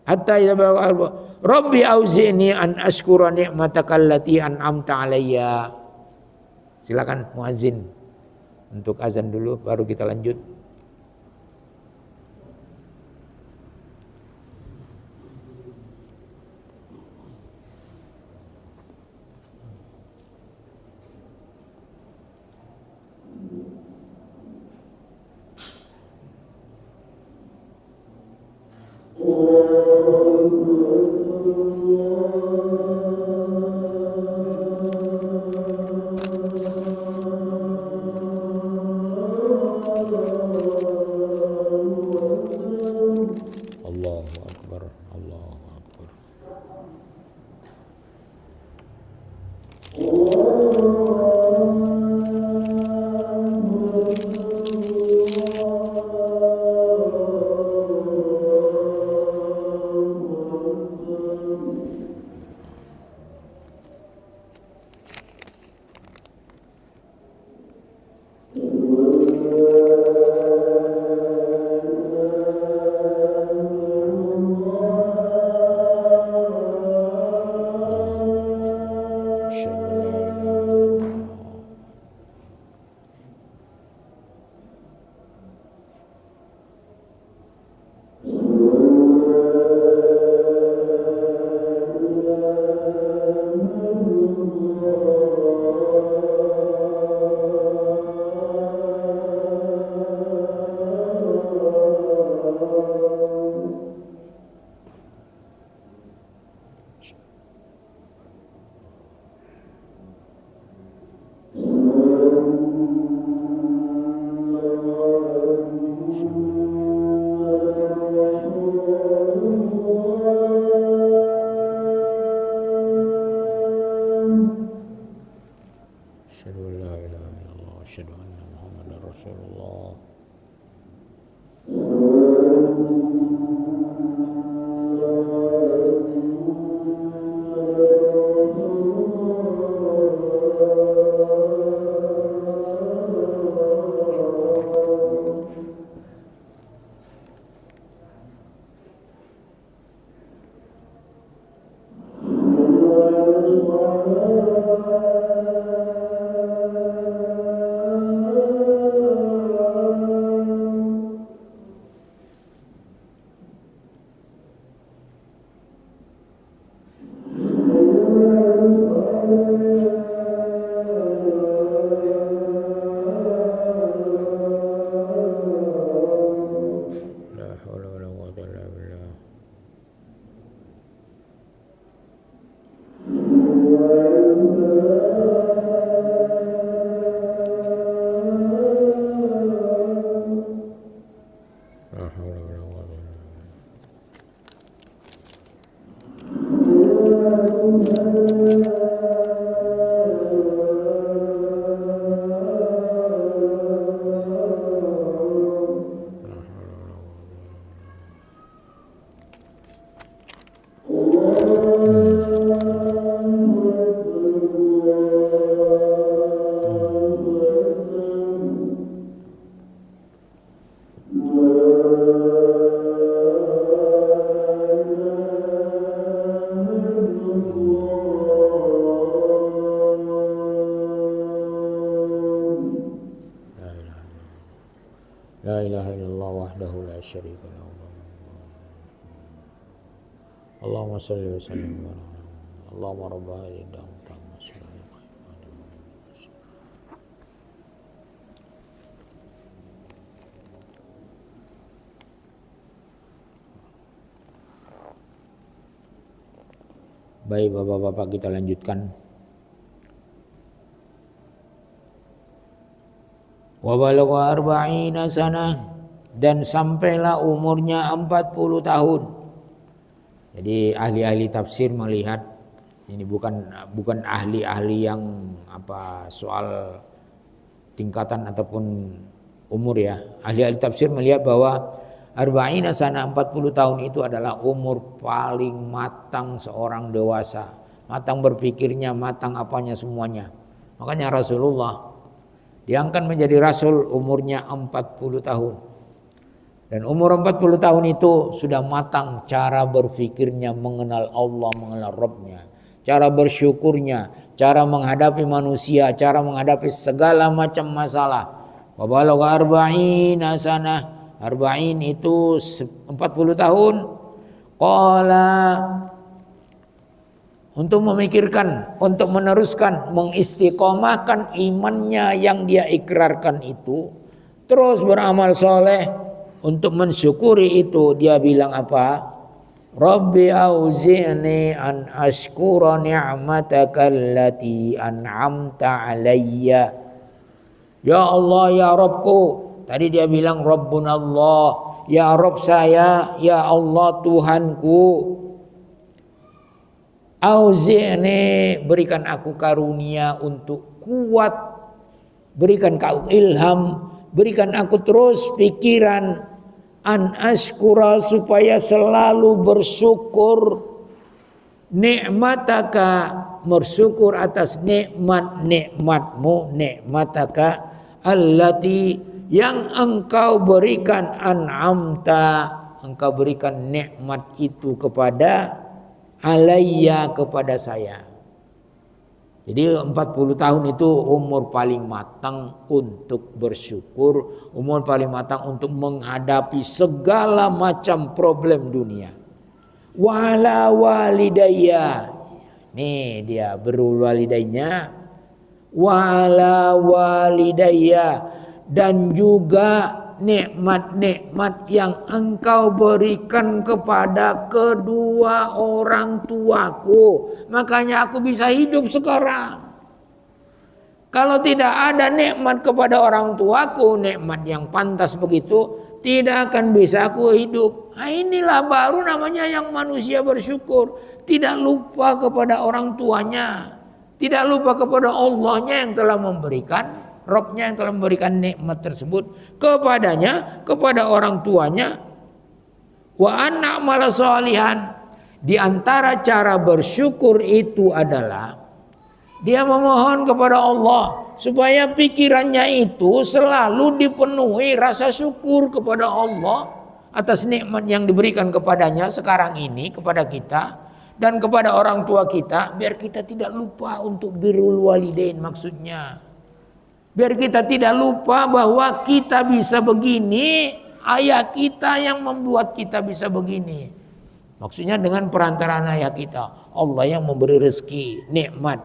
Hatta idza balagha Rabbi auzi'ni an ashkura ni'mataka allati an'amta alayya. Silakan muazin untuk azan dulu baru kita lanjut. Rasulullah. La ilaha illallah wahdahu la syarika lahu. Allahumma shalli wa sallim wa barik. Allahumma rabb hadhihi ad-da'wah tammah sallallahu alaihi wasallam. Baik Bapak-bapak, kita lanjutkan. Wa balagha arba'ina sanah, dan sampailah umurnya 40 tahun. Jadi ahli-ahli tafsir melihat ini bukan ahli-ahli yang soal tingkatan ataupun umur ya. Ahli-ahli tafsir melihat bahwa arba'ina sanah, 40 tahun itu adalah umur paling matang seorang dewasa. Matang berpikirnya, matang apanya semuanya. Makanya Rasulullah diangkat menjadi rasul umurnya 40 tahun. Dan umur 40 tahun itu sudah matang cara berpikirnya, mengenal Allah, mengenal Rabbnya, cara bersyukurnya, cara menghadapi manusia, cara menghadapi segala macam masalah. Wa balagha arba'ina sanah, arba'in itu 40 tahun. Qala, untuk memikirkan, untuk meneruskan, mengistiqomahkan imannya yang dia ikrarkan itu, terus beramal soleh. Untuk mensyukuri itu dia bilang apa? Rabbi auzi'ni an ashkura ni'mataka allati an'amta alayya. Ya Allah, ya Rabbku. Tadi dia bilang Rabbunallah, ya Rabb saya, ya Allah Tuhanku. Auzi'ni, berikan aku karunia untuk kuat, berikan kau ilham, berikan aku terus pikiran an ashkura, supaya selalu bersyukur, nikmataka, bersyukur atas nikmatmu, nikmataka allati, yang engkau berikan, an'amta, engkau berikan nikmat itu kepada alayya, kepada saya. Jadi 40 tahun itu umur paling matang untuk bersyukur, umur paling matang untuk menghadapi segala macam problem dunia. Wala walidayya, nih dia berul walidaynya, wala walidayya, dan juga nikmat-nikmat yang engkau berikan kepada kedua orang tuaku. Makanya aku bisa hidup sekarang. Kalau tidak ada nikmat kepada orang tuaku, nikmat yang pantas begitu, tidak akan bisa aku hidup. Nah, inilah baru namanya yang manusia bersyukur. Tidak lupa kepada orang tuanya, tidak lupa kepada Allahnya yang telah memberikan Robnya yang telah memberikan nikmat tersebut kepadanya, kepada orang tuanya. Wa anak malah solihan. Di antara cara bersyukur itu adalah dia memohon kepada Allah supaya pikirannya itu selalu dipenuhi rasa syukur kepada Allah atas nikmat yang diberikan kepadanya sekarang ini kepada kita dan kepada orang tua kita, biar kita tidak lupa untuk birrul walidain maksudnya. Biar kita tidak lupa bahwa kita bisa begini, ayah kita yang membuat kita bisa begini. Maksudnya dengan perantaraan ayah kita, Allah yang memberi rezeki, nikmat.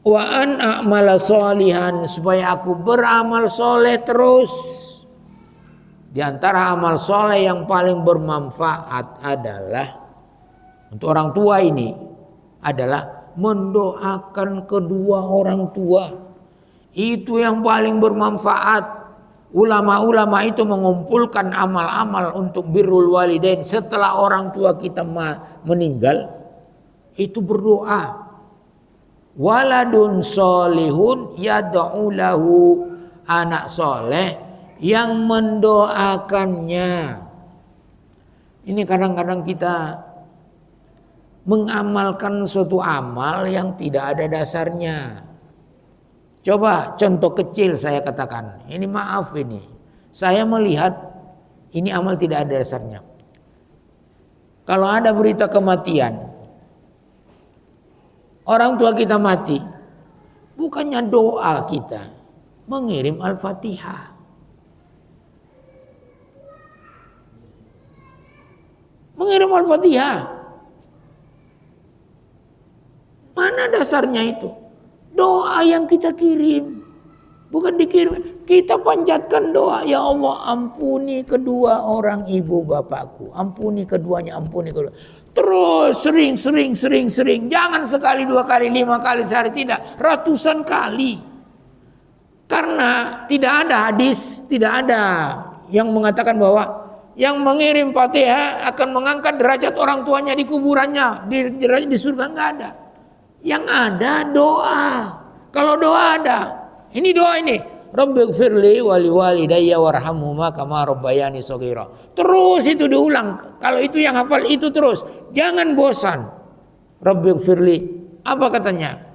Wa an a'mala sholihan, supaya aku beramal soleh terus. Di antara amal soleh yang paling bermanfaat adalah untuk orang tua ini adalah mendoakan kedua orang tua. Itu yang paling bermanfaat. Ulama-ulama itu mengumpulkan amal-amal untuk birrul walidain setelah orang tua kita meninggal, itu berdoa. Waladun solihun yad'u lahu, anak soleh yang mendoakannya. Ini kadang-kadang kita mengamalkan suatu amal yang tidak ada dasarnya. Coba contoh kecil saya katakan, ini maaf ini, saya melihat ini amal tidak ada dasarnya. Kalau ada berita kematian, orang tua kita mati, bukannya doa kita mengirim Al-Fatihah. Mengirim Al-Fatihah. Mana dasarnya itu? Doa yang kita kirim, bukan dikirim. Kita panjatkan doa, ya Allah ampuni kedua orang ibu bapakku, ampuni keduanya, ampuni kedua. Terus sering. Jangan sekali, dua kali, 5 kali sehari, tidak, ratusan kali. Karena tidak ada hadis, tidak ada yang mengatakan bahwa yang mengirim Fatihah akan mengangkat derajat orang tuanya di kuburannya, di surga, enggak ada. Yang ada doa. Kalau doa ada, ini doa ini, Rabbighfirli wa liwalidayya warhamhuma kama rabbayani shaghira. Terus itu diulang. Kalau itu yang hafal itu terus, jangan bosan. Rabbighfirli, apa katanya?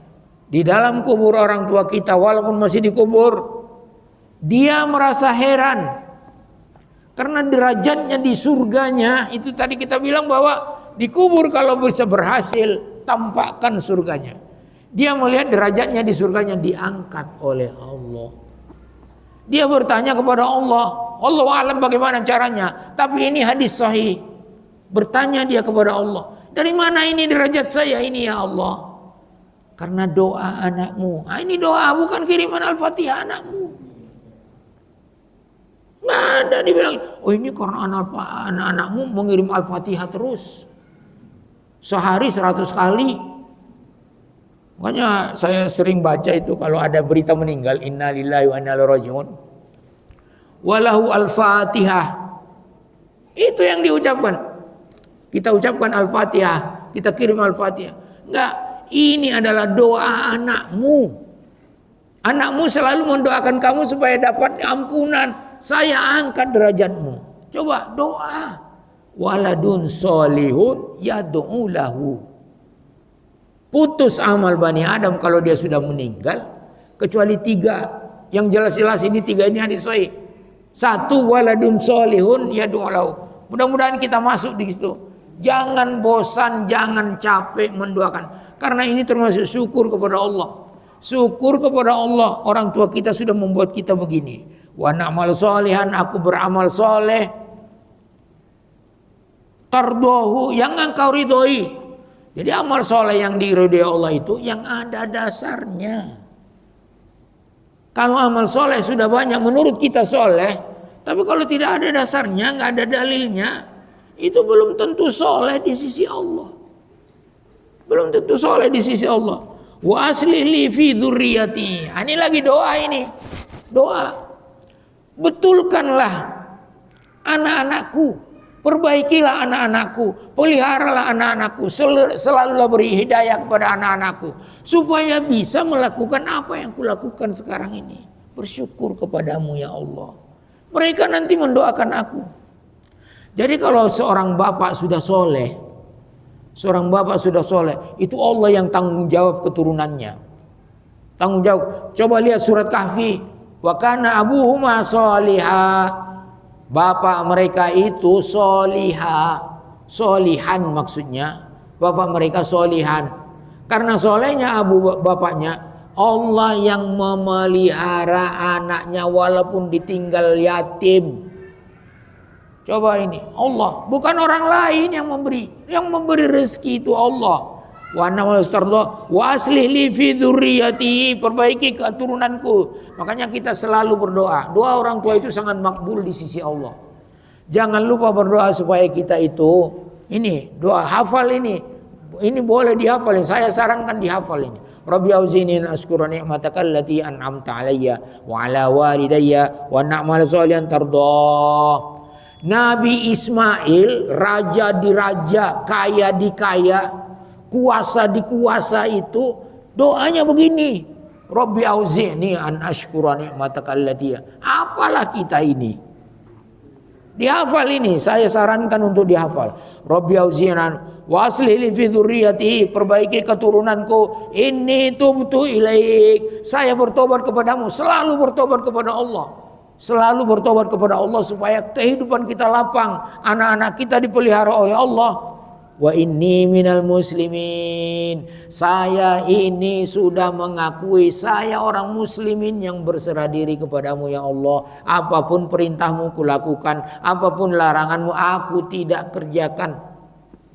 Di dalam kubur orang tua kita, walaupun masih dikubur, dia merasa heran karena derajatnya di surganya. Itu tadi kita bilang bahwa dikubur kalau bisa berhasil, tampakkan surganya. Dia melihat derajatnya di surganya diangkat oleh Allah. Dia bertanya kepada Allah, Allah alam bagaimana caranya? Tapi ini hadis sahih. Bertanya dia kepada Allah, dari mana ini derajat saya ini ya Allah? Karena doa anakmu. Nah, ini doa, bukan kiriman Al-Fatihah anakmu. Nggak ada dibilang, oh ini karena anak-anakmu mengirim Al-Fatihah terus. Sehari 100 kali. Makanya saya sering baca itu kalau ada berita meninggal, innalillahi wa inna ilaihi raji'un. Walahu al-Fatihah. Itu yang diucapkan. Kita ucapkan Al-Fatihah, kita kirim Al-Fatihah. Enggak, ini adalah doa anakmu. Anakmu selalu mendoakan kamu supaya dapat ampunan. Saya angkat derajatmu. Coba doa. Waladun solihun yad'u lahu. Putus amal Bani Adam kalau dia sudah meninggal, kecuali 3. Yang jelas-jelas ini 3 ini hadis sahih. 1, waladun solihun yad'u lahu. Mudah-mudahan kita masuk di situ. Jangan bosan, jangan capek mendoakan. Karena ini termasuk syukur kepada Allah. Syukur kepada Allah, orang tua kita sudah membuat kita begini. Wa na'mal solihan, aku beramal soleh. Tardohu, yang engkau ridhoi. Jadi amal soleh yang diridhoi Allah itu yang ada dasarnya. Kalau amal soleh sudah banyak menurut kita soleh, tapi kalau tidak ada dasarnya, nggak ada dalilnya, itu belum tentu soleh di sisi Allah. Belum tentu soleh di sisi Allah. Wa aslih li fi dzurriyyati. Ini lagi doa ini. Doa. Betulkanlah anak-anakku. Perbaikilah anak-anakku, peliharalah anak-anakku, selalulah beri hidayah kepada anak-anakku, supaya bisa melakukan apa yang kulakukan sekarang ini. Bersyukur kepadamu ya Allah. Mereka nanti mendoakan aku. Jadi kalau seorang bapak sudah soleh, itu Allah yang tanggung jawab keturunannya. Tanggung jawab. Coba lihat surat Kahfi. Wa kana abuhuma sholihah. Bapak mereka itu solihan maksudnya. Bapak mereka solihan. Karena solehnya bapaknya, Allah yang memelihara anaknya walaupun ditinggal yatim. Coba ini, Allah, bukan orang lain yang memberi. Yang memberi rezeki itu Allah. Wa aslih li fi dzurriyyati, perbaiki keturunanku. Makanya kita selalu berdoa. Doa orang tua itu sangat makbul di sisi Allah. Jangan lupa berdoa supaya kita itu ini doa hafal ini. Ini boleh dihafal. Saya sarankan dihafal ini. Rabbi auzini an ashkura ni'mataka allati an'amta alayya wa ala walidayya wa na'mal sholihan tardah. Nabi Ismail, raja di raja, kaya di kaya, kuasa di kuasa itu doanya begini, Rabbi auzi'ni an ashkura ni'mataka allati. Apalah kita ini? Dihafal ini, saya sarankan untuk dihafal. Rabbi auzi'ni wa aslih li fi dzurriyyati, perbaiki keturunanku. Inni tubtu ilaik, saya bertobat kepadamu, selalu bertobat kepada Allah. Selalu bertobat kepada Allah supaya kehidupan kita lapang, anak-anak kita dipelihara oleh Allah. Wa inni minal muslimin, saya ini sudah mengakui saya orang muslimin yang berserah diri kepadamu ya Allah. Apapun perintahmu kulakukan, apapun laranganmu aku tidak kerjakan.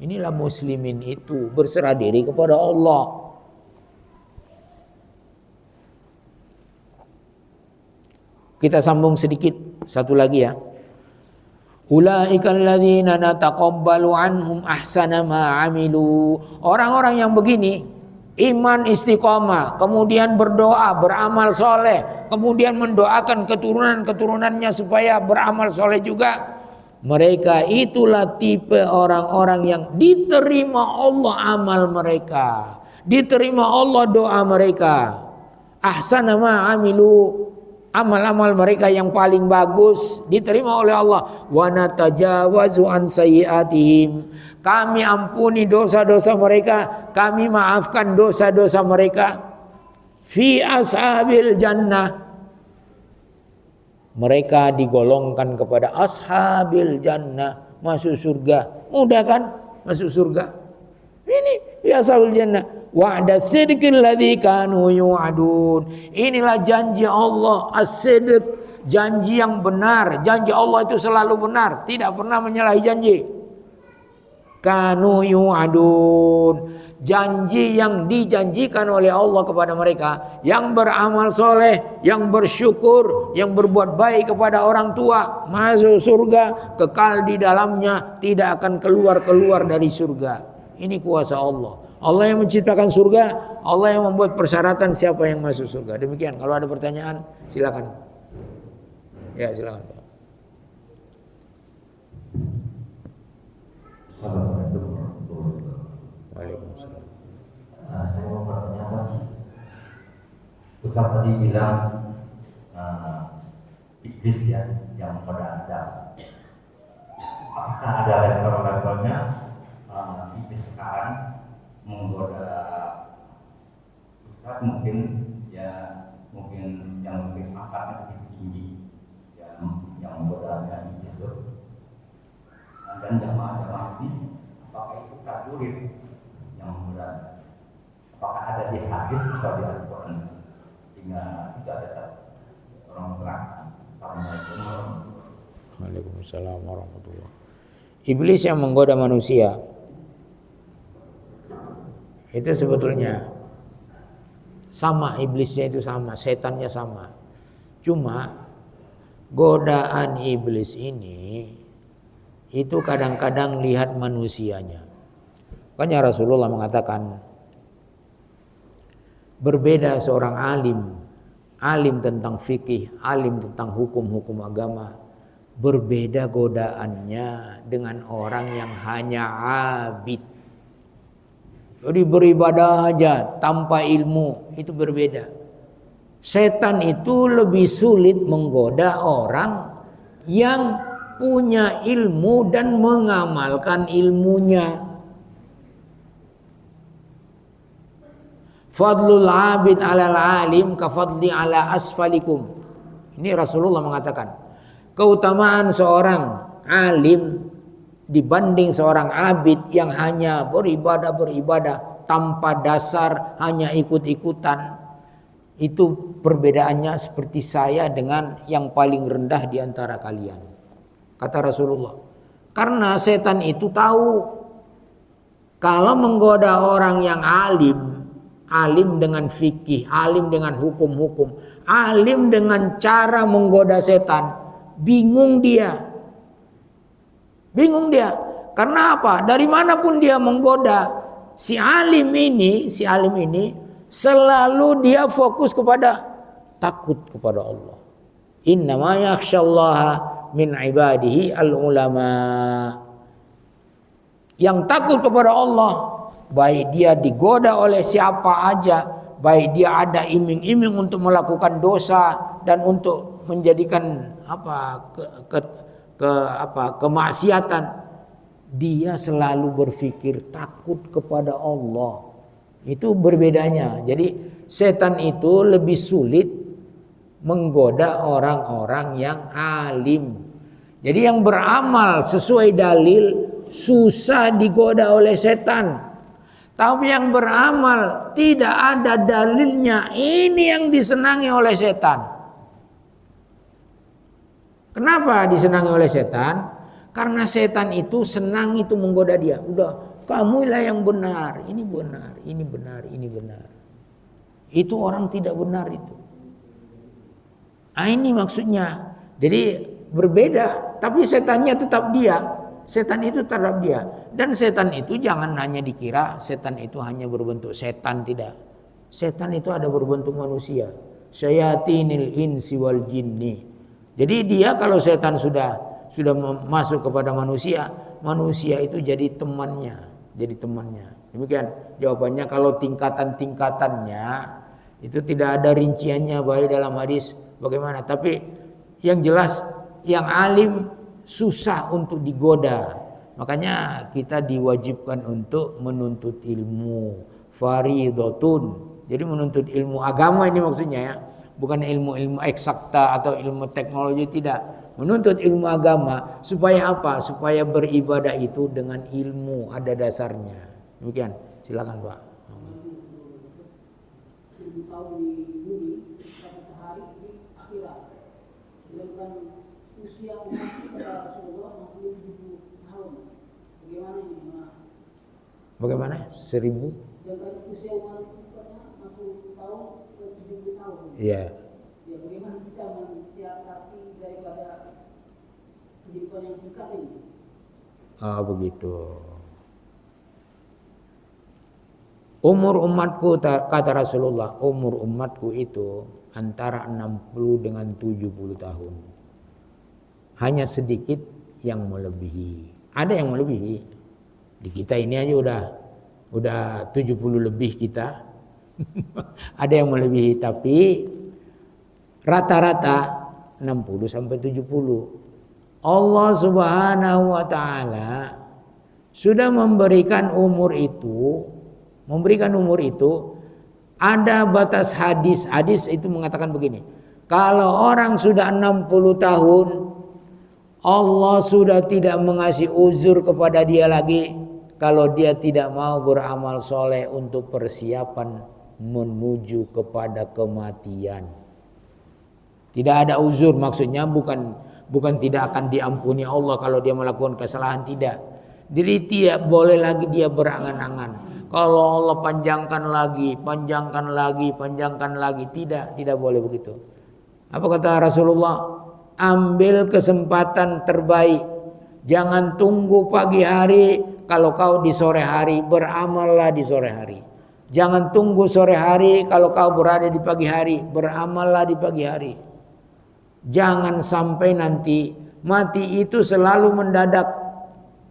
Inilah muslimin itu, berserah diri kepada Allah. Kita sambung sedikit satu lagi ya. Ulaikal ladzina nataqabbalu anhum ahsana ma amilu. Orang-orang yang begini, iman istiqomah, kemudian berdoa, beramal soleh, kemudian mendoakan keturunan-keturunannya supaya beramal soleh juga. Mereka itulah tipe orang-orang yang diterima Allah amal mereka, diterima Allah doa mereka. Ahsana ma amilu, amal-amal mereka yang paling bagus diterima oleh Allah. Wa natajawazu an sayyiatihim, kami ampuni dosa-dosa mereka, kami maafkan dosa-dosa mereka. Fi ashabil jannah, mereka digolongkan kepada ashabil jannah, masuk surga. Mudah kan masuk surga? Ini fi ashabil jannah. Wa'da sidqil ladzi kanu yu'adun. Inilah janji Allah, as-sidq, janji yang benar. Janji Allah itu selalu benar, tidak pernah menyalahi janji. Kanu yu'adun, janji yang dijanjikan oleh Allah kepada mereka yang beramal soleh, yang bersyukur, yang berbuat baik kepada orang tua, masuk surga, kekal di dalamnya, tidak akan keluar dari surga. Ini kuasa Allah. Allah yang menciptakan surga, Allah yang membuat persyaratan siapa yang masuk surga. Demikian. Kalau ada pertanyaan, silakan. Ya, silakan.
Assalamualaikum warahmatullahi wabarakatuh.
Waalaikumsalam.
Saya mau bertanya, Ustaz tadi bilang iblis ya yang pada Adam. Apakah ada level-levelnya iblis sekarang menggoda Ustaz, mungkin yang lebih angkatnya lebih tinggi yang menggodanya iblis itu, dan jamaah-jamaah ini apakah itu kadurit yang menggodanya? Apakah ada di hadis atau di Al-Quran sehingga tidak ada orang terangkan? Assalamualaikum.
Waalaikumsalam warahmatullahi wabarakatuh. Iblis yang menggoda manusia itu sebetulnya sama, iblisnya itu sama, setannya sama. Cuma godaan iblis ini itu kadang-kadang lihat manusianya. Makanya Rasulullah mengatakan berbeda seorang alim tentang fikih, alim tentang hukum-hukum agama, berbeda godaannya dengan orang yang hanya abid. Jadi beribadah aja tanpa ilmu, itu berbeda. Setan itu lebih sulit menggoda orang yang punya ilmu dan mengamalkan ilmunya. Fadlul abid alal alim kafadli ala asfalikum. Ini Rasulullah mengatakan, keutamaan seorang alim dibanding seorang abid yang hanya beribadah tanpa dasar, hanya ikut-ikutan. Itu perbedaannya seperti saya dengan yang paling rendah di antara kalian, kata Rasulullah. Karena setan itu tahu kalau menggoda orang yang alim dengan fikih, alim dengan hukum-hukum, alim dengan cara menggoda setan, bingung dia. Karena apa? Dari manapun dia menggoda, si alim ini selalu dia fokus kepada takut kepada Allah. Innama yakhsyallaha min ibadihi al-ulama. Yang takut kepada Allah, baik dia digoda oleh siapa aja, baik dia ada iming-iming untuk melakukan dosa dan untuk menjadikan kemaksiatan, dia selalu berpikir takut kepada Allah. Itu berbedanya. Jadi setan itu lebih sulit menggoda orang-orang yang alim. Jadi yang beramal sesuai dalil susah digoda oleh setan. Tapi yang beramal tidak ada dalilnya, ini yang disenangi oleh setan. Kenapa disenangi oleh setan? Karena setan itu senang itu menggoda dia. Udah, kamulah yang benar, ini benar, ini benar, ini benar. Itu orang tidak benar itu. Ini maksudnya. Jadi berbeda, tapi setannya tetap dia. Setan itu tetap dia. Dan setan itu jangan hanya dikira setan itu hanya berbentuk setan, tidak. Setan itu ada berbentuk manusia. Syayatinil insi wal jinni. Jadi dia kalau setan sudah masuk kepada manusia, manusia itu jadi temannya. Demikian jawabannya. Kalau tingkatan-tingkatannya itu tidak ada rinciannya baik dalam hadis bagaimana. Tapi yang jelas yang alim susah untuk digoda. Makanya kita diwajibkan untuk menuntut ilmu fardhatun. Jadi menuntut ilmu agama ini maksudnya ya. Bukan ilmu-ilmu eksakta atau ilmu teknologi, tidak. Menuntut ilmu agama supaya apa? Supaya beribadah itu dengan ilmu, ada dasarnya. Demikian. Silakan, Pak.
1000 tahun di bumi, 100 hari di akhirat. Sedangkan usia umat kita Rasulullah 70 tahun. Bagaimana ini?
Bagaimana? 1000?
Sedangkan usia umat kita 40 tahun ke 70 tahun.
Iya.
Ya, bagaimana kita mensiasati daripada kehidupan yang singkat ini?
Begitu. Umur umatku, kata Rasulullah, umur umatku itu antara 60 dengan 70 tahun. Hanya sedikit yang melebihi. Ada yang melebihi. Di kita ini aja udah 70 lebih kita. Ada yang melebihi, tapi rata-rata 60 sampai 70. Allah Subhanahu wa taala sudah memberikan umur itu, ada batas hadis. Hadis itu mengatakan begini. Kalau orang sudah 60 tahun, Allah sudah tidak mengasih uzur kepada dia lagi kalau dia tidak mau beramal soleh untuk persiapan menuju kepada kematian. Tidak ada uzur, maksudnya bukan tidak akan diampuni Allah kalau dia melakukan kesalahan, tidak. Jadi tidak boleh lagi dia berangan-angan. Kalau Allah panjangkan lagi, tidak boleh begitu. Apa kata Rasulullah? Ambil kesempatan terbaik. Jangan tunggu pagi hari, kalau kau di sore hari, beramallah di sore hari. Jangan tunggu sore hari kalau kau berada di pagi hari, beramallah di pagi hari. Jangan sampai nanti Mati itu selalu mendadak.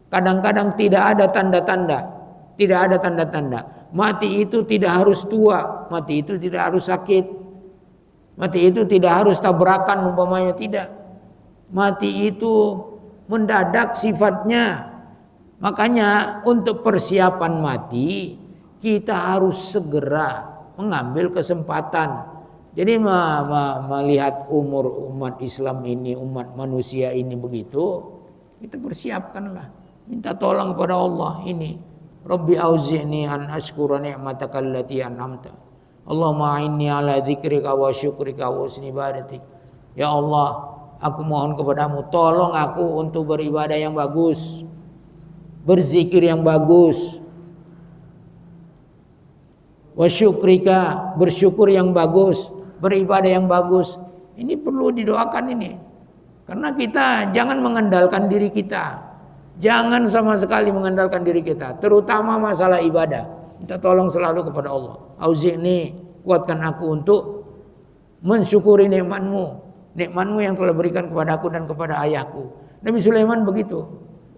Kadang-kadang tidak ada tanda-tanda. Tidak ada tanda-tanda. Mati itu tidak harus tua. Mati itu tidak harus sakit. Mati itu tidak harus tabrakan umpamanya, tidak. Mati itu mendadak sifatnya. Makanya untuk persiapan mati kita harus segera mengambil kesempatan. Jadi melihat umur umat Islam ini, umat manusia ini begitu, kita persiapkanlah. Minta tolong kepada Allah ini. Rabbi auzi'ni an ashkura ni'mataka allati an'amta. Allahumma a'inni ala dzikrika wa syukrika wa husni ibadatik. Ya Allah, aku mohon kepadamu, tolong aku untuk beribadah yang bagus, berzikir yang bagus, wa syukrika, bersyukur yang bagus, beribadah yang bagus. Ini perlu didoakan ini. Karena kita jangan mengandalkan diri kita. Jangan sama sekali mengandalkan diri kita, terutama masalah ibadah. Minta tolong selalu kepada Allah. Auzi'ni, kuatkan aku untuk mensyukuri nikmat-Mu. Nikmat-Mu yang telah berikan kepada aku dan kepada ayahku. Nabi Sulaiman begitu.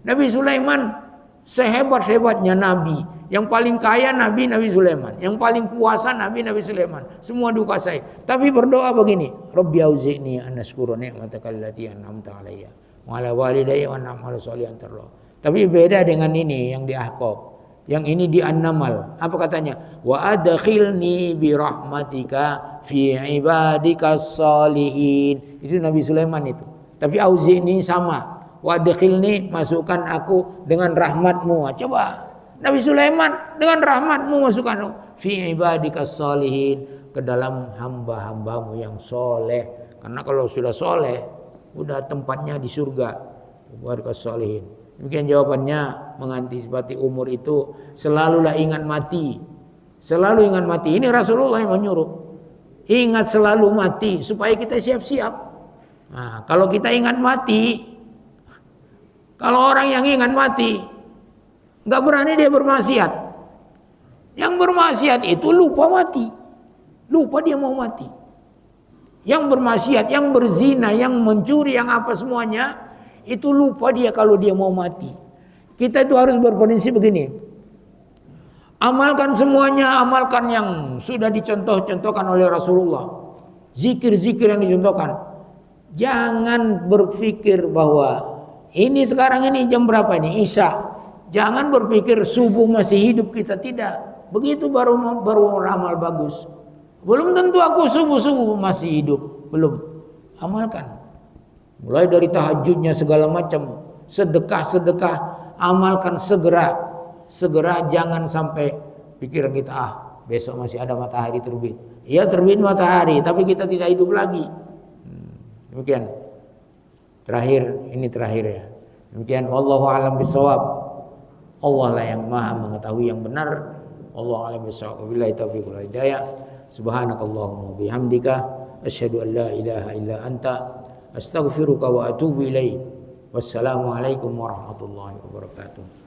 Nabi Sulaiman sehebat-hebatnya nabi, yang paling kaya Nabi Sulaiman, yang paling kuasa Nabi Sulaiman, semua dikuasai. Tapi berdoa begini, Rabbi auzi'ni an ashkura ni'mataka allati an'amta 'alayya wa 'ala walidayya wa an a'mala shalihan tardah. Tapi beda dengan ini yang di Ahqaf. Yang ini di An-Naml. Apa katanya? Wa adkhilni bi rahmatika fi ibadikas shalihin. Itu Nabi Sulaiman itu. Tapi auzi'ni sama. Wa adkhilni, masukkan aku dengan rahmat-Mu. Coba Nabi Sulaiman dengan rahmat-Mu masukkan aku fi ibadikas shalihin, ke dalam hamba-hambamu yang soleh. Karena kalau sudah soleh, udah tempatnya di surga. Ibadikas shalihin. Demikian jawabannya, mengantisipasi umur itu selalulah ingat mati. Selalu ingat mati. Ini Rasulullah yang menyuruh. Ingat selalu mati supaya kita siap-siap. Nah, kalau kita ingat mati, kalau orang yang ingat mati nggak berani dia bermaksiat. Yang bermaksiat itu lupa mati. Lupa dia mau mati. Yang bermaksiat, yang berzina, yang mencuri, yang apa semuanya, itu lupa dia kalau dia mau mati. Kita itu harus berprinsip begini. Amalkan semuanya, amalkan yang sudah dicontoh-contohkan oleh Rasulullah. Zikir-zikir yang dicontohkan. Jangan berpikir bahwa ini sekarang ini jam berapa ini? Isya. Jangan berpikir subuh masih hidup kita, tidak. Begitu baru amal bagus. Belum tentu aku subuh-subuh masih hidup, belum. Amalkan. Mulai dari tahajudnya segala macam, sedekah-sedekah, amalkan segera. Segera, jangan sampai pikiran kita, besok masih ada matahari terbit. Iya terbit matahari, tapi kita tidak hidup lagi. Demikian. Ini terakhir ya. Demikian, wallahu a'lam bishawab. Allah lah yang maha mengetahui yang benar. Wallahu a'lam bishawab. Wabillahi taufiq wal hidayah. Subhanakallahumma bihamdika asyhadu an la ilaha illa anta astaghfiruka wa atubu ilaik. Wassalamualaikum warahmatullahi wabarakatuh.